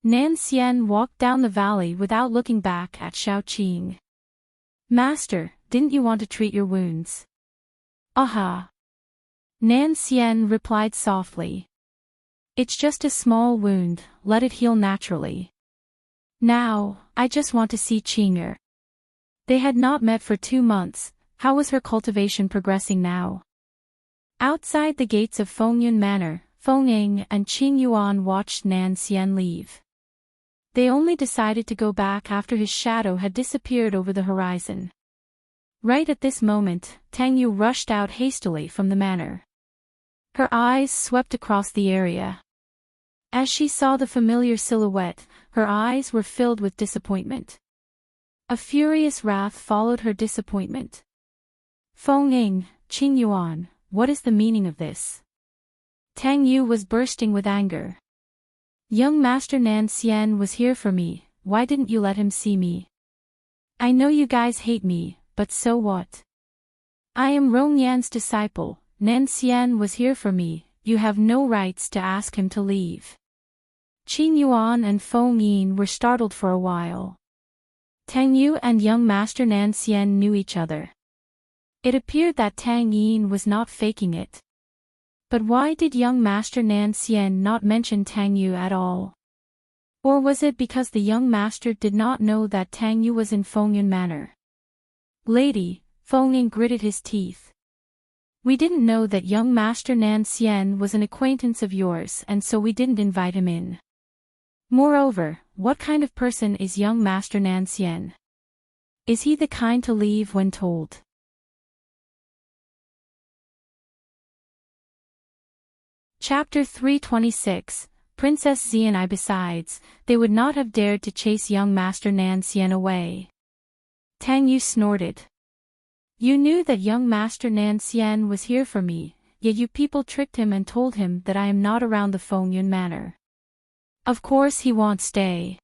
Nan Xian walked down the valley without looking back at Shao Qing. Master, didn't you want to treat your wounds? Aha. Nan Xian replied softly. It's just a small wound, let it heal naturally. Now, I just want to see Qing'er. They had not met for 2 months, how was her cultivation progressing now? Outside the gates of Fengyun Manor, Feng Ying and Qing Yuan watched Nan Xian leave. They only decided to go back after his shadow had disappeared over the horizon. Right at this moment, Tang Yu rushed out hastily from the manor. Her eyes swept across the area. As she saw the familiar silhouette, her eyes were filled with disappointment. A furious wrath followed her disappointment. Feng Ying, Qing Yuan, what is the meaning of this? Tang Yu was bursting with anger. Young Master Nan Xian was here for me, why didn't you let him see me? I know you guys hate me, but so what? I am Rong Yan's disciple, Nan Xian was here for me, you have no rights to ask him to leave. Qing Yuan and Feng Yin were startled for a while. Tang Yu and young Master Nan Xian knew each other. It appeared that Tang Yin was not faking it. But why did young Master Nan Xian not mention Tang Yu at all? Or was it because the young master did not know that Tang Yu was in Fengyun Manor? Lady, Feng Yin gritted his teeth. We didn't know that young Master Nan Xian was an acquaintance of yours and so we didn't invite him in. Moreover, what kind of person is young Master Nan Xian? Is he the kind to leave when told? Chapter 326, Princess Xian. Besides, they would not have dared to chase young Master Nan Xian away. Tang Yu snorted. You knew that young Master Nan Xian was here for me, yet you people tricked him and told him that I am not around the Fengyun Manor. Of course he won't stay.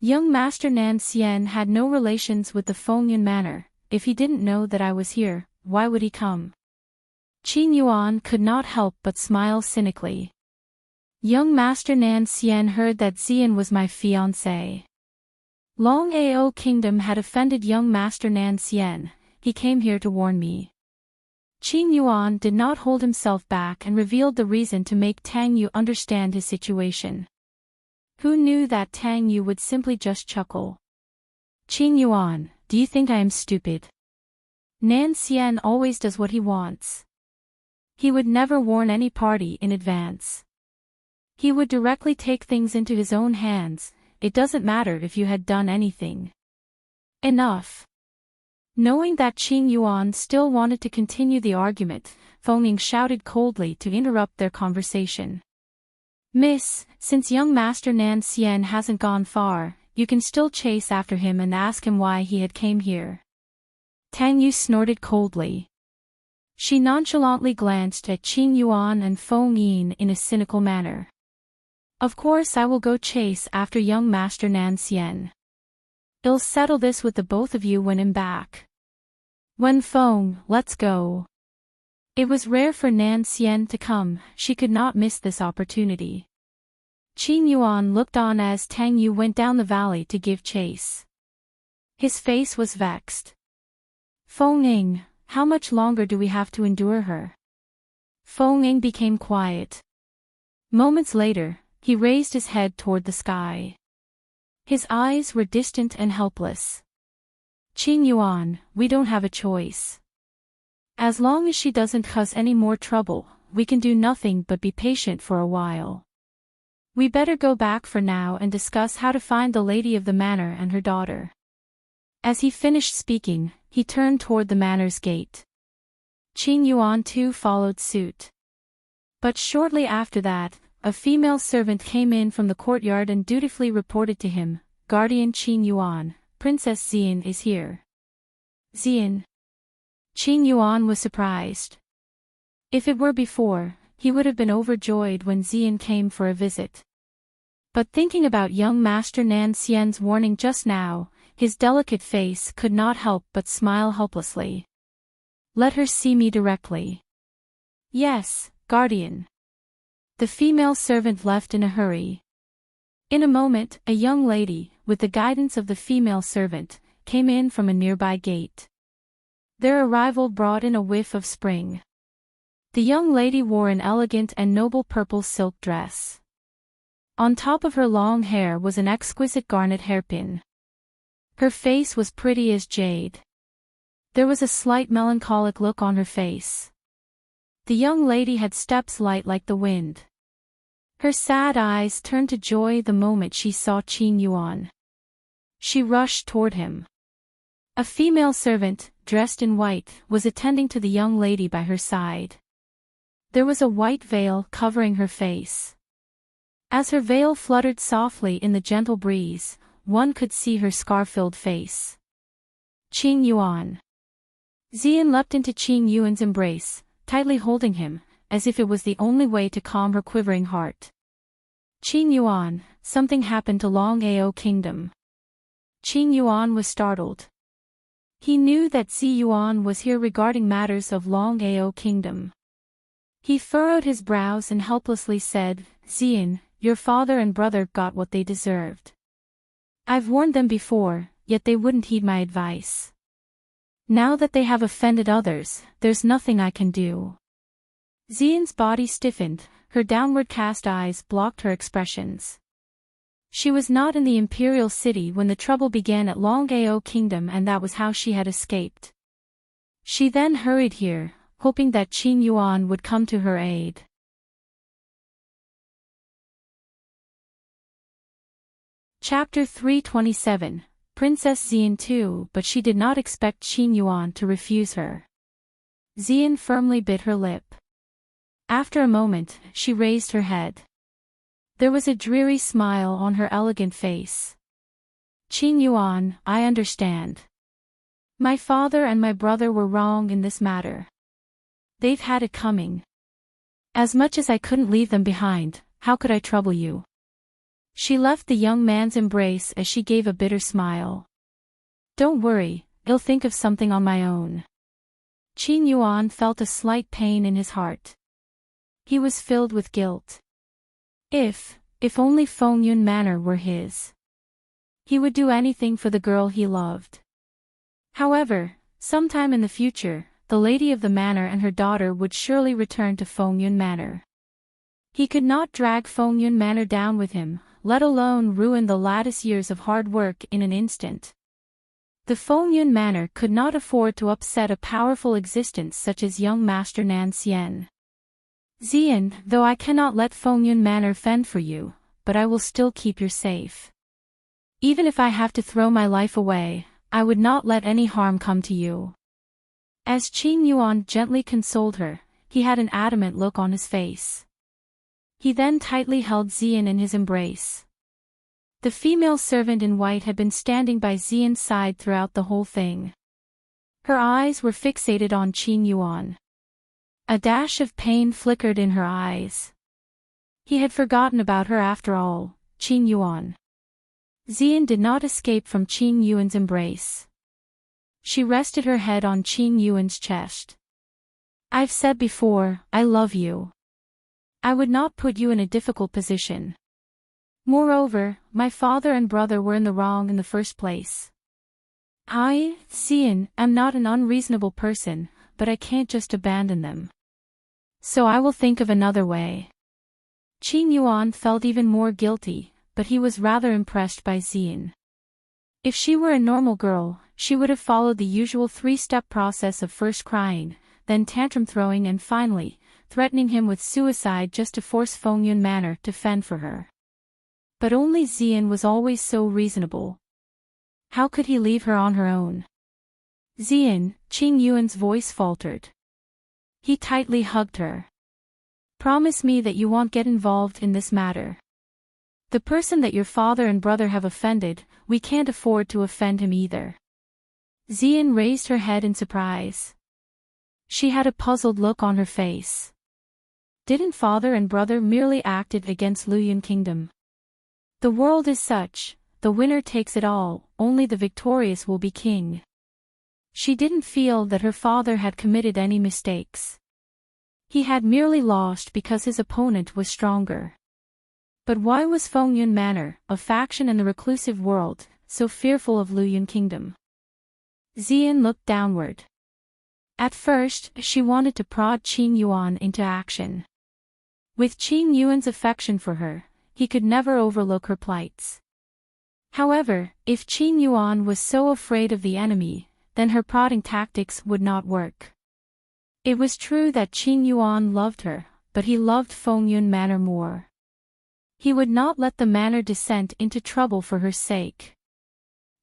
Young Master Nan Xian had no relations with the Fengyun Manor. If he didn't know that I was here, why would he come? Qing Yuan could not help but smile cynically. Young Master Nan Xian heard that Xian was my fiancé. Long Ao Kingdom had offended young Master Nan Xian, he came here to warn me. Qing Yuan did not hold himself back and revealed the reason to make Tang Yu understand his situation. Who knew that Tang Yu would simply just chuckle? Qing Yuan, do you think I am stupid? Nan Xian always does what he wants. He would never warn any party in advance. He would directly take things into his own hands, it doesn't matter if you had done anything. Enough. Knowing that Qing Yuan still wanted to continue the argument, Feng Ying shouted coldly to interrupt their conversation. Miss, since young Master Nan Xian hasn't gone far, you can still chase after him and ask him why he had came here. Tang Yu snorted coldly. She nonchalantly glanced at Qing Yuan and Feng Yin in a cynical manner. Of course I will go chase after young Master Nan Xian. I'll settle this with the both of you when I'm back. Wen Feng, let's go. It was rare for Nan Xian to come, she could not miss this opportunity. Qing Yuan looked on as Tang Yu went down the valley to give chase. His face was vexed. Feng Ying, how much longer do we have to endure her? Feng Ying became quiet. Moments later, he raised his head toward the sky. His eyes were distant and helpless. Qing Yuan, we don't have a choice. As long as she doesn't cause any more trouble, we can do nothing but be patient for a while. We better go back for now and discuss how to find the lady of the manor and her daughter. As he finished speaking, he turned toward the manor's gate. Qing Yuan too followed suit. But shortly after that, a female servant came in from the courtyard and dutifully reported to him, Guardian Qin Yuan, Princess Xian is here. Xian. Qin Yuan was surprised. If it were before, he would have been overjoyed when Xian came for a visit. But thinking about young Master Nan Xian's warning just now, his delicate face could not help but smile helplessly. Let her see me directly. Yes, Guardian. The female servant left in a hurry. In a moment, a young lady, with the guidance of the female servant, came in from a nearby gate. Their arrival brought in a whiff of spring. The young lady wore an elegant and noble purple silk dress. On top of her long hair was an exquisite garnet hairpin. Her face was pretty as jade. There was a slight melancholic look on her face. The young lady had steps light like the wind. Her sad eyes turned to joy the moment she saw Qin Yuan. She rushed toward him. A female servant, dressed in white, was attending to the young lady by her side. There was a white veil covering her face. As her veil fluttered softly in the gentle breeze, one could see her scar-filled face. Qin Yuan. Xian leapt into Qin Yuan's embrace, tightly holding him, as if it was the only way to calm her quivering heart. Qin Yuan, something happened to Long Ao Kingdom. Qin Yuan was startled. He knew that Xi Yuan was here regarding matters of Long Ao Kingdom. He furrowed his brows and helplessly said, Xian, your father and brother got what they deserved. I've warned them before, yet they wouldn't heed my advice. Now that they have offended others, there's nothing I can do. Xian's body stiffened, her downward cast eyes blocked her expressions. She was not in the imperial city when the trouble began at Long Ao Kingdom, and that was how she had escaped. She then hurried here, hoping that Qin Yuan would come to her aid. Chapter 327, Princess Xian too, but she did not expect Qin Yuan to refuse her. Xian firmly bit her lip. After a moment, she raised her head. There was a dreary smile on her elegant face. Qin Yuan, I understand. My father and my brother were wrong in this matter. They've had it coming. As much as I couldn't leave them behind, how could I trouble you? She left the young man's embrace as she gave a bitter smile. Don't worry, I'll think of something on my own. Qin Yuan felt a slight pain in his heart. He was filled with guilt. If only Fengyun Manor were his. He would do anything for the girl he loved. However, sometime in the future, the lady of the manor and her daughter would surely return to Fengyun Manor. He could not drag Fengyun Manor down with him, let alone ruin the latest years of hard work in an instant. The Fengyun Manor could not afford to upset a powerful existence such as young Master Nan Xian. Xian, though I cannot let Fengyun Manor fend for you, but I will still keep you safe. Even if I have to throw my life away, I would not let any harm come to you. As Qin Yuan gently consoled her, he had an adamant look on his face. He then tightly held Xian in his embrace. The female servant in white had been standing by Xian's side throughout the whole thing. Her eyes were fixated on Qin Yuan. A dash of pain flickered in her eyes. He had forgotten about her after all, Qin Yuan. Xian did not escape from Qin Yuan's embrace. She rested her head on Qin Yuan's chest. I've said before, I love you. I would not put you in a difficult position. Moreover, my father and brother were in the wrong in the first place. I, Xian, am not an unreasonable person, but I can't just abandon them. So I will think of another way. Qin Yuan felt even more guilty, but he was rather impressed by Xian. If she were a normal girl, she would have followed the usual three-step process of first crying, then tantrum throwing and finally, threatening him with suicide just to force Fengyun Manor to fend for her. But only Xian was always so reasonable. How could he leave her on her own? Xian, Qin Yuan's voice faltered. He tightly hugged her. Promise me that you won't get involved in this matter. The person that your father and brother have offended, we can't afford to offend him either. Xian raised her head in surprise. She had a puzzled look on her face. Didn't father and brother merely acted against Luyun Kingdom? The world is such, the winner takes it all, only the victorious will be king. She didn't feel that her father had committed any mistakes. He had merely lost because his opponent was stronger. But why was Fengyun Manor, a faction in the reclusive world, so fearful of Luyun Kingdom? Xian looked downward. At first, she wanted to prod Qing Yuan into action. With Qing Yuan's affection for her, he could never overlook her plights. However, if Qing Yuan was so afraid of the enemy, then her prodding tactics would not work. It was true that Qing Yuan loved her, but he loved Fengyun Manor more. He would not let the manor descend into trouble for her sake.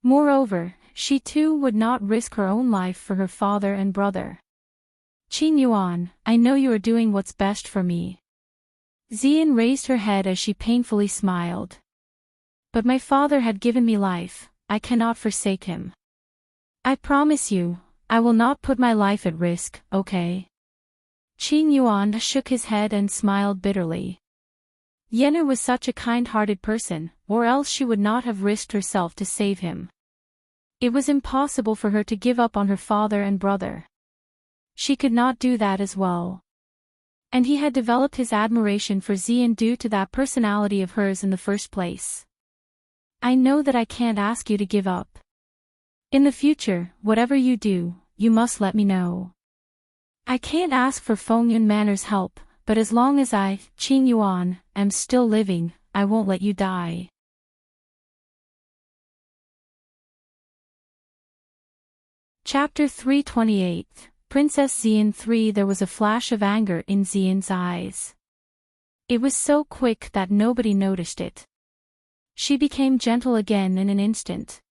Moreover, she too would not risk her own life for her father and brother. Qing Yuan, I know you are doing what's best for me. Xian raised her head as she painfully smiled. But my father had given me life, I cannot forsake him. I promise you, I will not put my life at risk, okay? Qing Yuan shook his head and smiled bitterly. Yenna was such a kind-hearted person, or else she would not have risked herself to save him. It was impossible for her to give up on her father and brother. She could not do that as well. And he had developed his admiration for Xian due to that personality of hers in the first place. I know that I can't ask you to give up. In the future, whatever you do, you must let me know. I can't ask for Fengyun Manor's help, but as long as I, Qing Yuan, am still living, I won't let you die. Chapter 328, Princess Xian 3. There was a flash of anger in Xian's eyes. It was so quick that nobody noticed it. She became gentle again in an instant.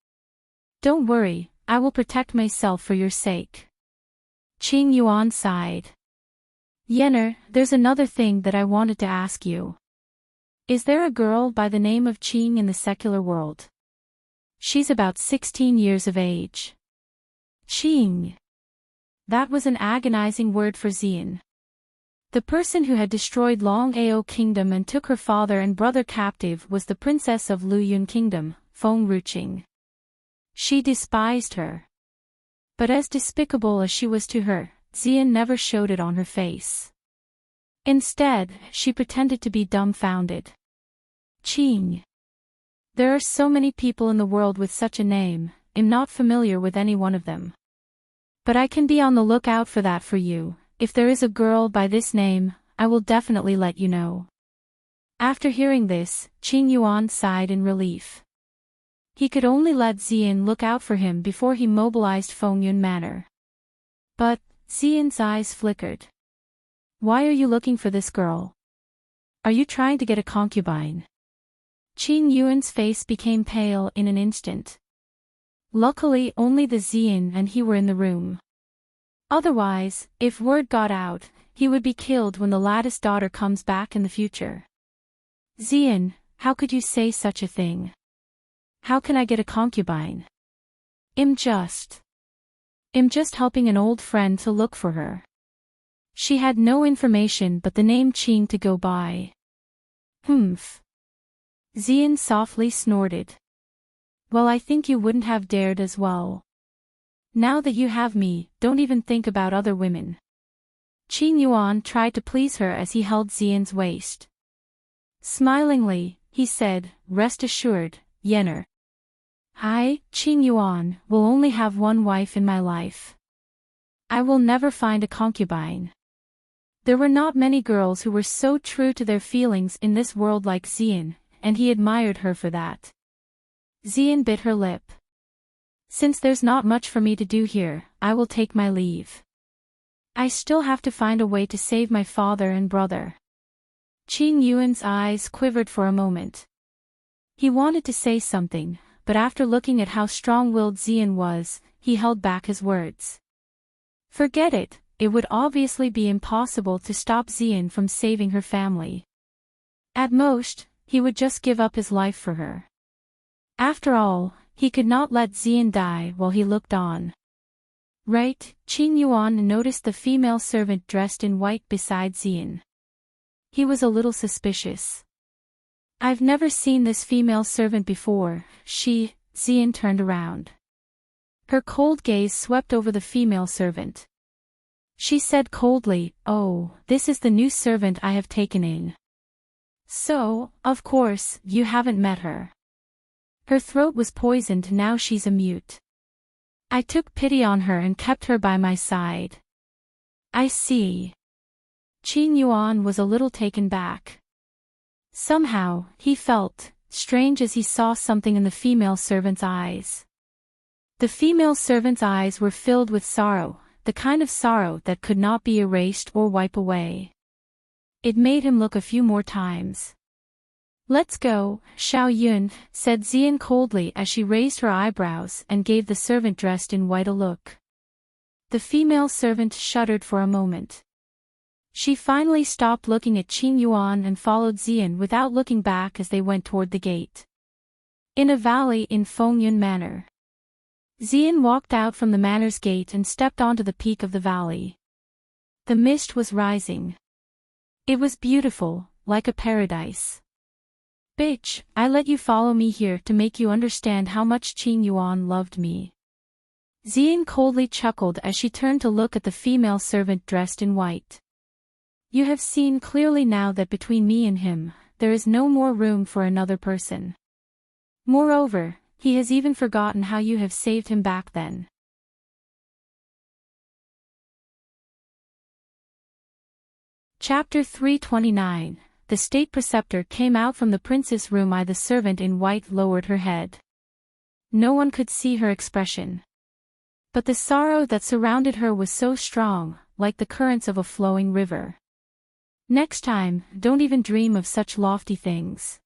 Don't worry, I will protect myself for your sake. Qing Yuan sighed. Yenner, there's another thing that I wanted to ask you. Is there a girl by the name of Qing in the secular world? She's about 16 years of age. Qing. That was an agonizing word for Xian. The person who had destroyed Long Ao Kingdom and took her father and brother captive was the princess of Luyun Kingdom, Fenruching. She despised her. But as despicable as she was to her, Xian never showed it on her face. Instead, she pretended to be dumbfounded. Qing. There are so many people in the world with such a name, I'm not familiar with any one of them. But I can be on the lookout for that for you. If there is a girl by this name, I will definitely let you know. After hearing this, Qing Yuan sighed in relief. He could only let Xian look out for him before he mobilized Fengyun Manor. But, Xian's eyes flickered. Why are you looking for this girl? Are you trying to get a concubine? Qing Yuan's face became pale in an instant. Luckily only the Xian and he were in the room. Otherwise, if word got out, he would be killed when the lattice daughter comes back in the future. Xian, how could you say such a thing? How can I get a concubine? I'm just helping an old friend to look for her. She had no information but the name Qing to go by. Humph. Xian softly snorted. Well, I think you wouldn't have dared as well. Now that you have me, don't even think about other women. Qing Yuan tried to please her as he held Xian's waist. Smilingly, he said, rest assured, Yenner. I, Qing Yuan, will only have one wife in my life. I will never find a concubine. There were not many girls who were so true to their feelings in this world like Xian, and he admired her for that. Xian bit her lip. Since there's not much for me to do here, I will take my leave. I still have to find a way to save my father and brother. Qing Yuan's eyes quivered for a moment. He wanted to say something, but after looking at how strong-willed Xian was, he held back his words. Forget it, it would obviously be impossible to stop Xian from saving her family. At most, he would just give up his life for her. After all, he could not let Xian die while he looked on. Right, Qin Yuan noticed the female servant dressed in white beside Xian. He was a little suspicious. I've never seen this female servant before, Xian turned around. Her cold gaze swept over the female servant. She said coldly, "Oh, this is the new servant I have taken in. So, of course, you haven't met her. Her throat was poisoned, now she's a mute. I took pity on her and kept her by my side." "I see." Qin Yuan was a little taken back. Somehow, he felt strange as he saw something in the female servant's eyes. The female servant's eyes were filled with sorrow, the kind of sorrow that could not be erased or wiped away. It made him look a few more times. "Let's go, Xiao Yun," said Xian coldly as she raised her eyebrows and gave the servant dressed in white a look. The female servant shuddered for a moment. She finally stopped looking at Qin Yuan and followed Xian without looking back as they went toward the gate. In a valley in Fengyun Manor. Xian walked out from the manor's gate and stepped onto the peak of the valley. The mist was rising. It was beautiful, like a paradise. "Bitch, I let you follow me here to make you understand how much Qin Yuan loved me." Xian coldly chuckled as she turned to look at the female servant dressed in white. "You have seen clearly now that between me and him, there is no more room for another person. Moreover, he has even forgotten how you have saved him back then." Chapter 329. The state preceptor came out from the prince's room. The servant in white lowered her head. No one could see her expression. But the sorrow that surrounded her was so strong, like the currents of a flowing river. "Next time, don't even dream of such lofty things."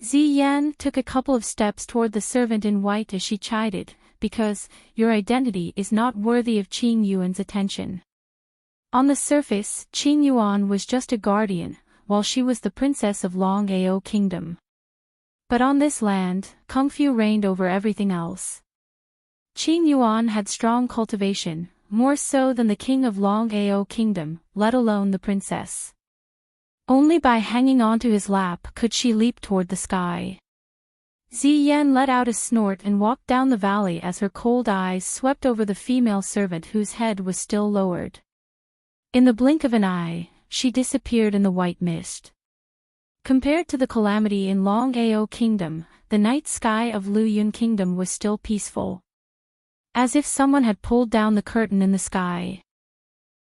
Ziyan took a couple of steps toward the servant in white as she chided, "Because your identity is not worthy of Qin Yuan's attention." On the surface, Qin Yuan was just a guardian, while she was the princess of Long Ao Kingdom. But on this land, Kung Fu reigned over everything else. Qin Yuan had strong cultivation, more so than the king of Long Ao Kingdom, let alone the princess. Only by hanging onto his lap could she leap toward the sky. Ziyan let out a snort and walked down the valley as her cold eyes swept over the female servant whose head was still lowered. In the blink of an eye, she disappeared in the white mist. Compared to the calamity in Long Ao Kingdom, the night sky of Luyun Kingdom was still peaceful. As if someone had pulled down the curtain in the sky.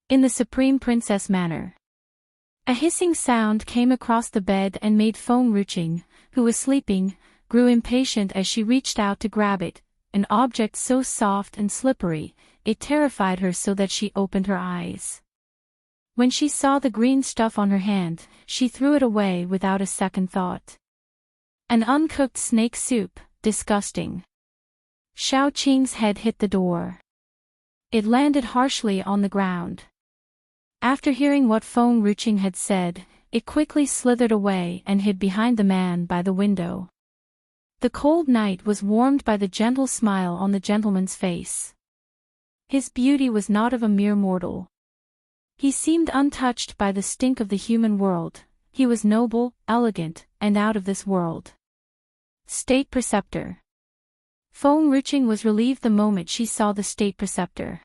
In the Supreme Princess Manor. A hissing sound came across the bed and made Feng Ruqing, who was sleeping, grew impatient as she reached out to grab it, an object so soft and slippery, it terrified her so that she opened her eyes. When she saw the green stuff on her hand, she threw it away without a second thought. An uncooked snake soup, disgusting. Xiao Qing's head hit the door. It landed harshly on the ground. After hearing what Feng Ruqing had said, it quickly slithered away and hid behind the man by the window. The cold night was warmed by the gentle smile on the gentleman's face. His beauty was not of a mere mortal. He seemed untouched by the stink of the human world. He was noble, elegant, and out of this world. State Preceptor. Feng Ruqing was relieved the moment she saw the State Preceptor.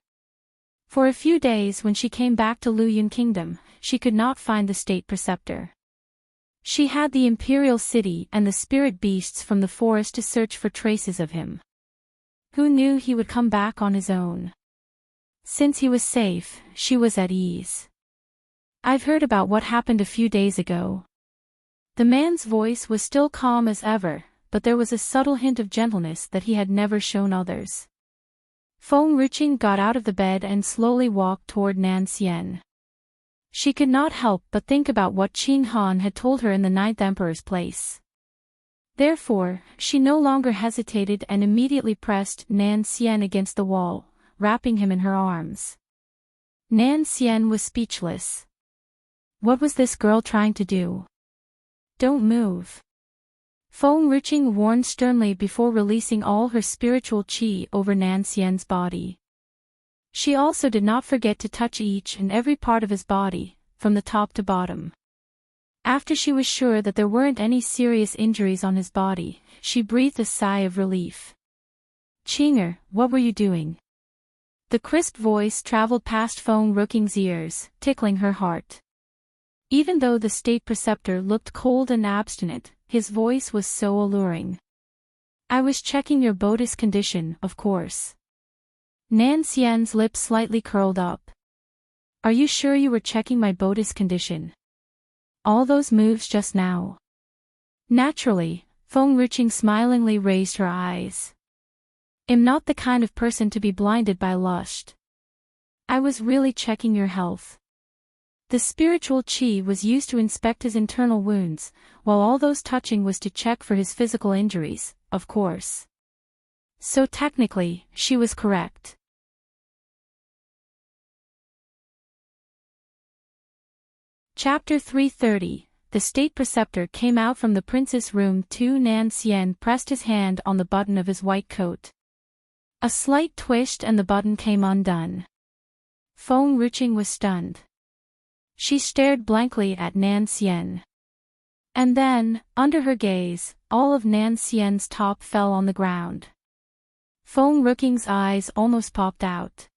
For a few days when she came back to Luyun Kingdom, she could not find the State Preceptor. She had the Imperial City and the spirit beasts from the forest to search for traces of him. Who knew he would come back on his own? Since he was safe, she was at ease. "I've heard about what happened a few days ago." The man's voice was still calm as ever, but there was a subtle hint of gentleness that he had never shown others. Feng Ruqing got out of the bed and slowly walked toward Nan Xian. She could not help but think about what Qin Han had told her in the Ninth Emperor's place. Therefore, she no longer hesitated and immediately pressed Nan Xian against the wall, wrapping him in her arms. Nan Xian was speechless. What was this girl trying to do? Don't move. Feng Ruqing warned sternly before releasing all her spiritual qi over Nan Xian's body. She also did not forget to touch each and every part of his body, from the top to bottom. After she was sure that there weren't any serious injuries on his body, she breathed a sigh of relief. Qinger, what were you doing? The crisp voice traveled past Feng Ruqing's ears, tickling her heart. Even though the state preceptor looked cold and abstinent, his voice was so alluring. I was checking your Bodhi's condition, of course. Nan Xian's lips slightly curled up. Are you sure you were checking my Bodhi's condition? All those moves just now. Naturally, Feng Ruqing smilingly raised her eyes. I'm not the kind of person to be blinded by lust. I was really checking your health. The spiritual qi was used to inspect his internal wounds, while all those touching was to check for his physical injuries, of course. So technically, she was correct. Chapter 330. The state preceptor came out from the prince's room. Nan Xian pressed his hand on the button of his white coat. A slight twist and the button came undone. Feng Ruqing was stunned. She stared blankly at Nan Xian. And then, under her gaze, all of Nan Xian's top fell on the ground. Feng Ruqing's eyes almost popped out.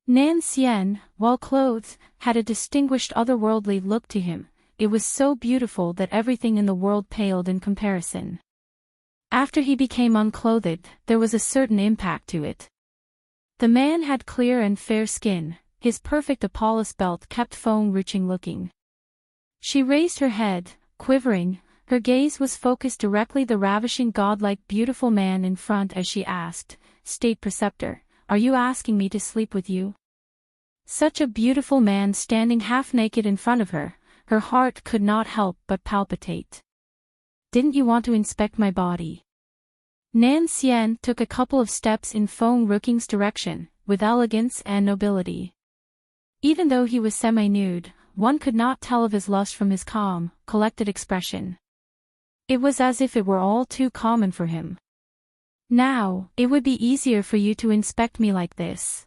Nan Xian, while clothed, had a distinguished otherworldly look to him. It was so beautiful that everything in the world paled in comparison. After he became unclothed, there was a certain impact to it. The man had clear and fair skin, his perfect Apollos belt kept Feng Ruqing looking. She raised her head, quivering, her gaze was focused directly the ravishing godlike beautiful man in front as she asked, State Preceptor, are you asking me to sleep with you? Such a beautiful man standing half-naked in front of her, her heart could not help but palpitate. Didn't you want to inspect my body? Nan Xian took a couple of steps in Feng Ruqing's direction, with elegance and nobility. Even though he was semi-nude, one could not tell of his lust from his calm, collected expression. It was as if it were all too common for him. Now, it would be easier for you to inspect me like this.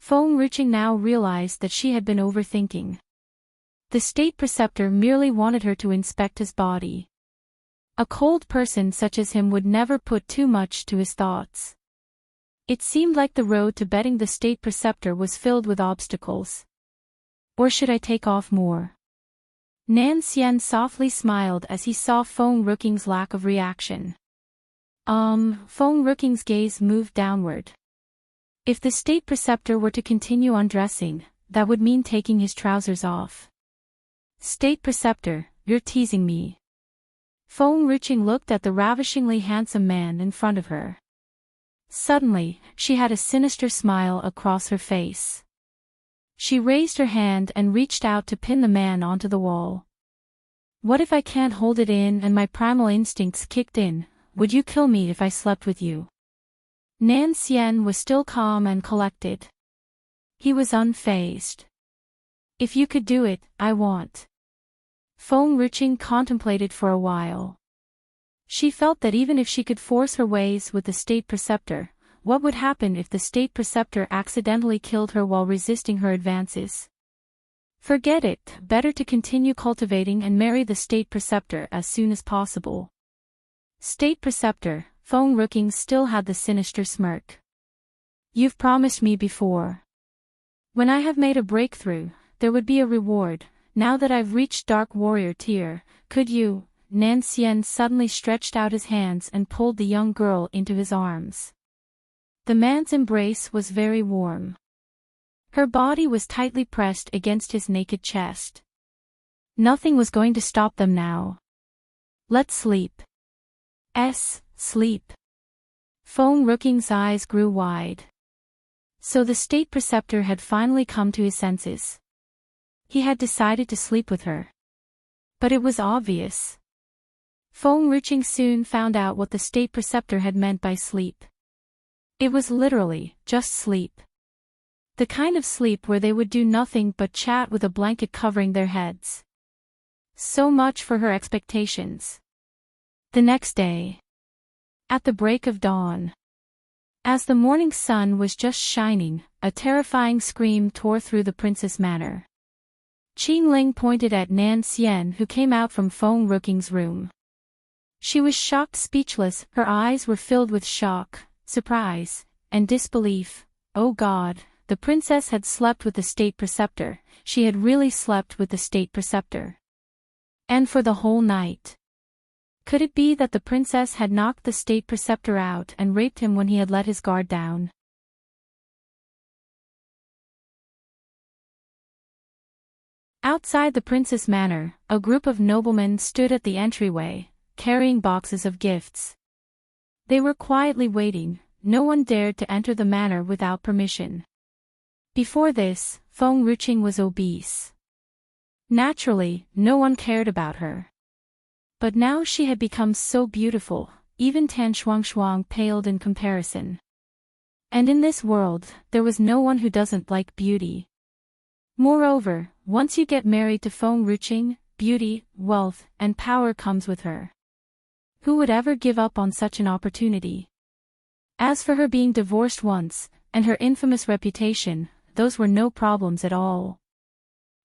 Feng Ruqing now realized that she had been overthinking. The state preceptor merely wanted her to inspect his body. A cold person such as him would never put too much to his thoughts. It seemed like the road to betting the state preceptor was filled with obstacles. Or should I take off more? Nan Xian softly smiled as he saw Feng Ruqing's lack of reaction. Feng Ruqing's gaze moved downward. If the state preceptor were to continue undressing, that would mean taking his trousers off. State preceptor, you're teasing me. Feng Ruqing looked at the ravishingly handsome man in front of her. Suddenly, she had a sinister smile across her face. She raised her hand and reached out to pin the man onto the wall. What if I can't hold it in and my primal instincts kicked in? Would you kill me if I slept with you? Nan Xian was still calm and collected. He was unfazed. If you could do it, I want. Feng Ruqing contemplated for a while. She felt that even if she could force her ways with the state preceptor, what would happen if the state preceptor accidentally killed her while resisting her advances? Forget it, better to continue cultivating and marry the state preceptor as soon as possible. State preceptor, Feng Ruqing still had the sinister smirk. You've promised me before. When I have made a breakthrough, there would be a reward. Now that I've reached Dark Warrior tier, could you? Nan Xian suddenly stretched out his hands and pulled the young girl into his arms. The man's embrace was very warm. Her body was tightly pressed against his naked chest. Nothing was going to stop them now. Let's sleep. Sleep. Feng Ruqing's eyes grew wide. So the state preceptor had finally come to his senses. He had decided to sleep with her. But it was obvious. Feng Ruqing soon found out what the state preceptor had meant by sleep. It was literally, just sleep. The kind of sleep where they would do nothing but chat with a blanket covering their heads. So much for her expectations. The next day. At the break of dawn. As the morning sun was just shining, a terrifying scream tore through the princess manor. Qingling pointed at Nan Xian, who came out from Feng Ruking's room. She was shocked speechless, her eyes were filled with shock, surprise, and disbelief. Oh God, the princess had slept with the state preceptor, she had really slept with the state preceptor. And for the whole night. Could it be that the princess had knocked the state preceptor out and raped him when he had let his guard down? Outside the princess manor, a group of noblemen stood at the entryway, carrying boxes of gifts. They were quietly waiting, no one dared to enter the manor without permission. Before this, Feng Ruqing was obese. Naturally, no one cared about her. But now she had become so beautiful, even Tan Shuangshuang paled in comparison. And in this world, there was no one who doesn't like beauty. Moreover, once you get married to Feng Ruqing, beauty, wealth, and power comes with her. Who would ever give up on such an opportunity? As for her being divorced once, and her infamous reputation, those were no problems at all.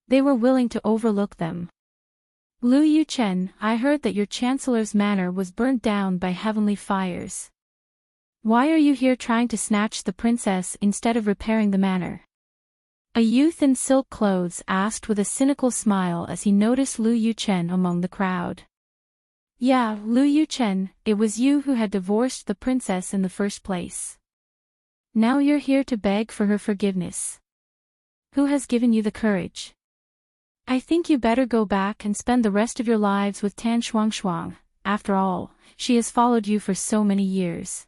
They were willing to overlook them. Lu Yuchen, I heard that your chancellor's manor was burned down by heavenly fires. Why are you here trying to snatch the princess instead of repairing the manor? A youth in silk clothes asked with a cynical smile as he noticed Lu Yuchen among the crowd. Yeah, Lu Yuchen, it was you who had divorced the princess in the first place. Now you're here to beg for her forgiveness. Who has given you the courage? I think you better go back and spend the rest of your lives with Tan Shuangshuang. After all, she has followed you for so many years.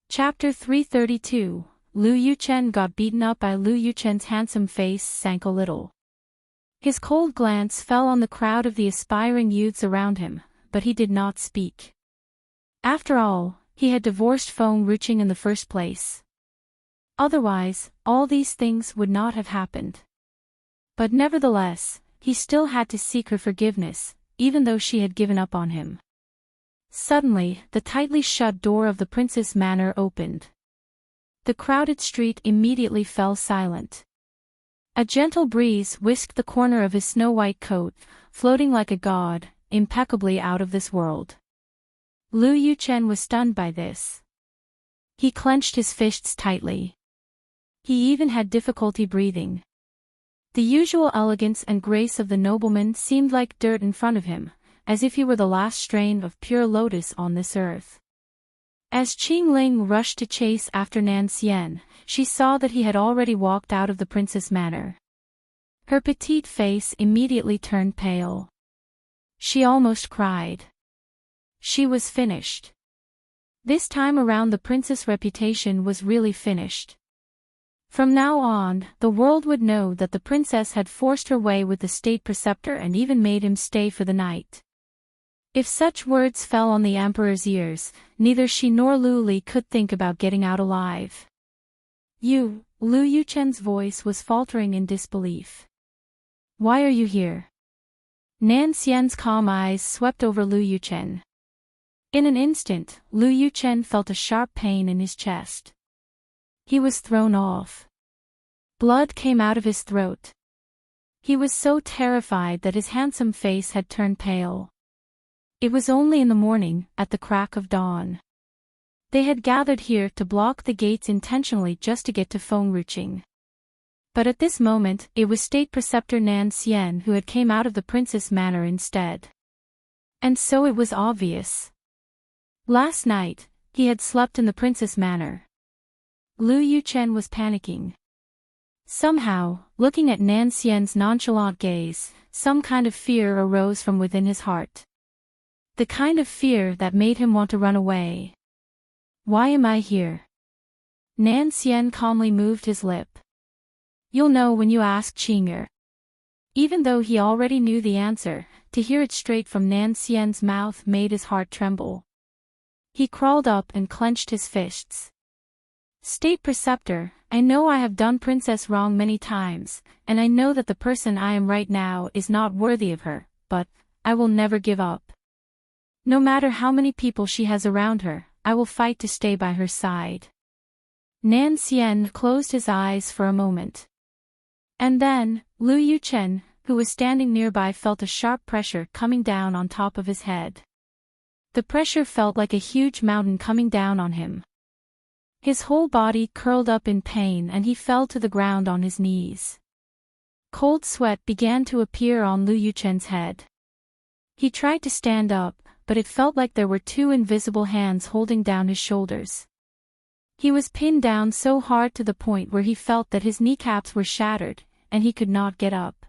Chapter 332. Lu Yuchen got beaten up. By Lu Yuchen's handsome face sank a little. His cold glance fell on the crowd of the aspiring youths around him, but he did not speak. After all, he had divorced Feng Ruqing in the first place. Otherwise, all these things would not have happened. But nevertheless, he still had to seek her forgiveness, even though she had given up on him. Suddenly, the tightly shut door of the princess' manor opened. The crowded street immediately fell silent. A gentle breeze whisked the corner of his snow-white coat, floating like a god, impeccably out of this world. Lu Yuchen was stunned by this. He clenched his fists tightly. He even had difficulty breathing. The usual elegance and grace of the nobleman seemed like dirt in front of him, as if he were the last strain of pure lotus on this earth. As Qingling rushed to chase after Nan Xian, she saw that he had already walked out of the princess manor. Her petite face immediately turned pale. She almost cried. She was finished. This time around the princess' reputation was really finished. From now on, the world would know that the princess had forced her way with the state preceptor and even made him stay for the night. If such words fell on the emperor's ears, neither she nor Lu Li could think about getting out alive. You, Lu Yuchen's voice was faltering in disbelief. Why are you here? Nan Xian's calm eyes swept over Lu Yuchen. In an instant, Lu Yuchen felt a sharp pain in his chest. He was thrown off. Blood came out of his throat. He was so terrified that his handsome face had turned pale. It was only in the morning, at the crack of dawn. They had gathered here to block the gates intentionally just to get to Feng Ruqing. But at this moment, it was State Preceptor Nan Xian who had came out of the princess manor instead. And so it was obvious. Last night, he had slept in the princess manor. Lu Yuchen was panicking. Somehow, looking at Nan Xian's nonchalant gaze, some kind of fear arose from within his heart. The kind of fear that made him want to run away. Why am I here? Nan Xian calmly moved his lip. You'll know when you ask Qing'er. Even though he already knew the answer, to hear it straight from Nan Xian's mouth made his heart tremble. He crawled up and clenched his fists. State Preceptor, I know I have done Princess wrong many times, and I know that the person I am right now is not worthy of her, but I will never give up. No matter how many people she has around her, I will fight to stay by her side. Nan Xian closed his eyes for a moment. And then, Lu Yuchen, who was standing nearby, felt a sharp pressure coming down on top of his head. The pressure felt like a huge mountain coming down on him. His whole body curled up in pain and he fell to the ground on his knees. Cold sweat began to appear on Lu Yuchen's head. He tried to stand up, but it felt like there were two invisible hands holding down his shoulders. He was pinned down so hard to the point where he felt that his kneecaps were shattered, and he could not get up.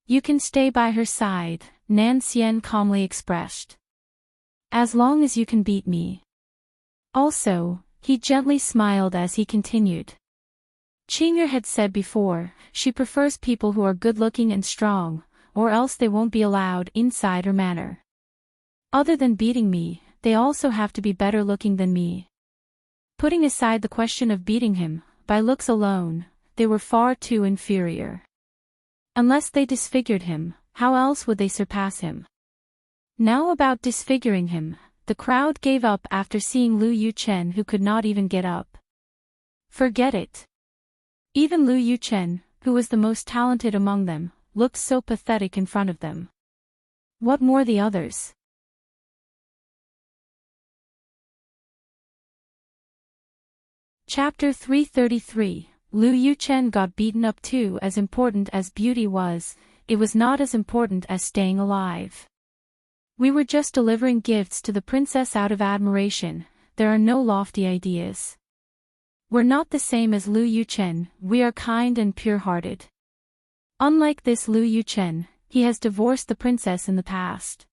You can stay by her side, Nan Xian calmly expressed. As long as you can beat me. Also, he gently smiled as he continued. Qing'er had said before, she prefers people who are good-looking and strong, or else they won't be allowed inside her manor. Other than beating me, they also have to be better looking than me. Putting aside the question of beating him, by looks alone, they were far too inferior. Unless they disfigured him, how else would they surpass him? Now about disfiguring him, the crowd gave up after seeing Lu Yuchen, who could not even get up. Forget it. Even Lu Yuchen, who was the most talented among them, looked so pathetic in front of them. What more the others? Chapter 333, Lu Yuchen got beaten up too. As important as beauty was, it was not as important as staying alive. We were just delivering gifts to the princess out of admiration, there are no lofty ideas. We're not the same as Lu Yuchen, we are kind and pure-hearted. Unlike this Lu Yuchen, he has divorced the princess in the past.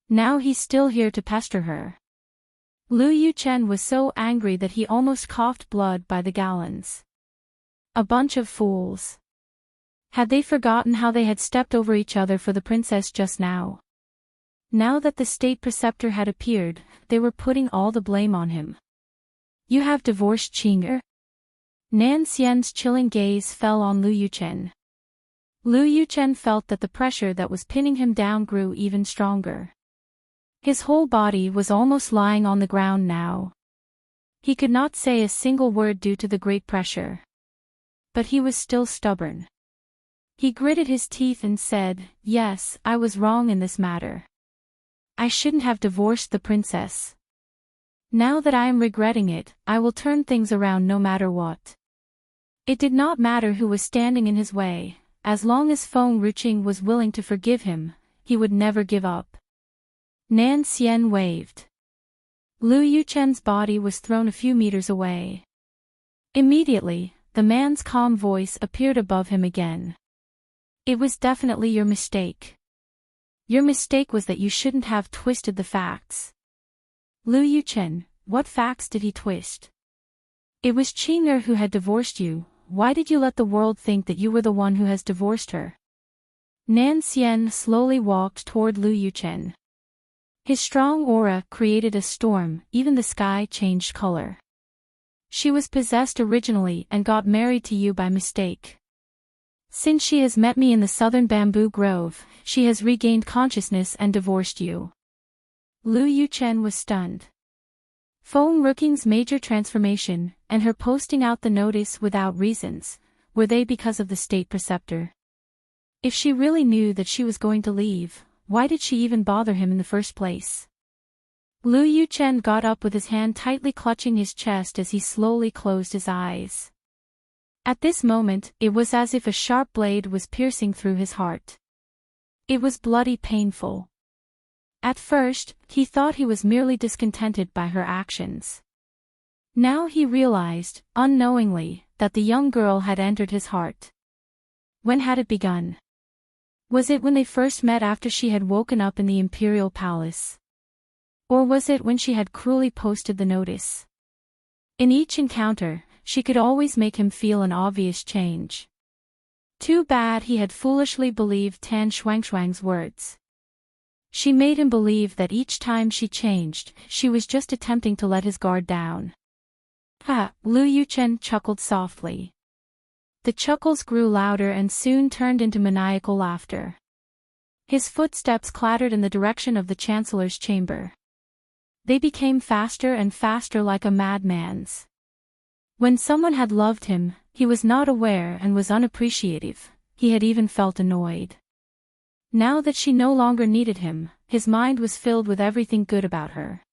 Now he's still here to pester her. Lu Yuchen was so angry that he almost coughed blood by the gallons. A bunch of fools. Had they forgotten how they had stepped over each other for the princess just now? Now that the state preceptor had appeared, they were putting all the blame on him. You have divorced Qing'er? Nan Xian's chilling gaze fell on Lu Yuchen. Lu Yuchen felt that the pressure that was pinning him down grew even stronger. His whole body was almost lying on the ground now. He could not say a single word due to the great pressure. But he was still stubborn. He gritted his teeth and said, "Yes, I was wrong in this matter. I shouldn't have divorced the princess. Now that I am regretting it, I will turn things around no matter what." It did not matter who was standing in his way, as long as Feng Ruqing was willing to forgive him, he would never give up. Nan Xian waved. Lu Yuchen's body was thrown a few meters away. Immediately, the man's calm voice appeared above him again. It was definitely your mistake. Your mistake was that you shouldn't have twisted the facts. Lu Yuchen, what facts did he twist? It was Qing'er who had divorced you, why did you let the world think that you were the one who has divorced her? Nan Xian slowly walked toward Lu Yuchen. His strong aura created a storm, even the sky changed color. She was possessed originally and got married to you by mistake. Since she has met me in the southern bamboo grove, she has regained consciousness and divorced you. Lu Yuchen was stunned. Feng Ruqing's major transformation, and her posting out the notice without reasons, were they because of the state preceptor? If she really knew that she was going to leave, why did she even bother him in the first place? Lu Yuchen got up with his hand tightly clutching his chest as he slowly closed his eyes. At this moment, it was as if a sharp blade was piercing through his heart. It was bloody painful. At first, he thought he was merely discontented by her actions. Now he realized, unknowingly, that the young girl had entered his heart. When had it begun? Was it when they first met after she had woken up in the imperial palace? Or was it when she had cruelly posted the notice? In each encounter, she could always make him feel an obvious change. Too bad he had foolishly believed Tan Shuangshuang's words. She made him believe that each time she changed, she was just attempting to let his guard down. Ha! Lu Yuchen chuckled softly. The chuckles grew louder and soon turned into maniacal laughter. His footsteps clattered in the direction of the Chancellor's chamber. They became faster and faster like a madman's. When someone had loved him, he was not aware and was unappreciative, he had even felt annoyed. Now that she no longer needed him, his mind was filled with everything good about her.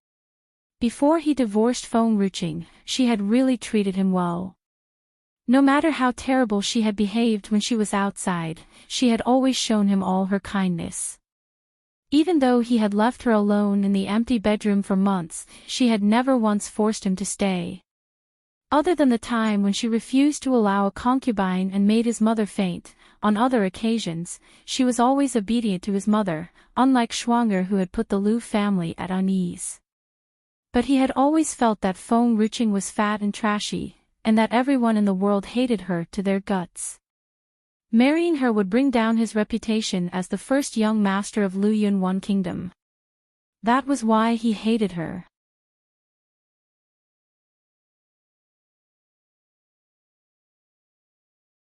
Before he divorced Feng Ruching, she had really treated him well. No matter how terrible she had behaved when she was outside, she had always shown him all her kindness. Even though he had left her alone in the empty bedroom for months, she had never once forced him to stay. Other than the time when she refused to allow a concubine and made his mother faint, on other occasions, she was always obedient to his mother, unlike Schwanger who had put the Lu family at unease. But he had always felt that Feng Ruching was fat and trashy, and that everyone in the world hated her to their guts. Marrying her would bring down his reputation as the first young master of Lu Yunwan Kingdom. That was why he hated her.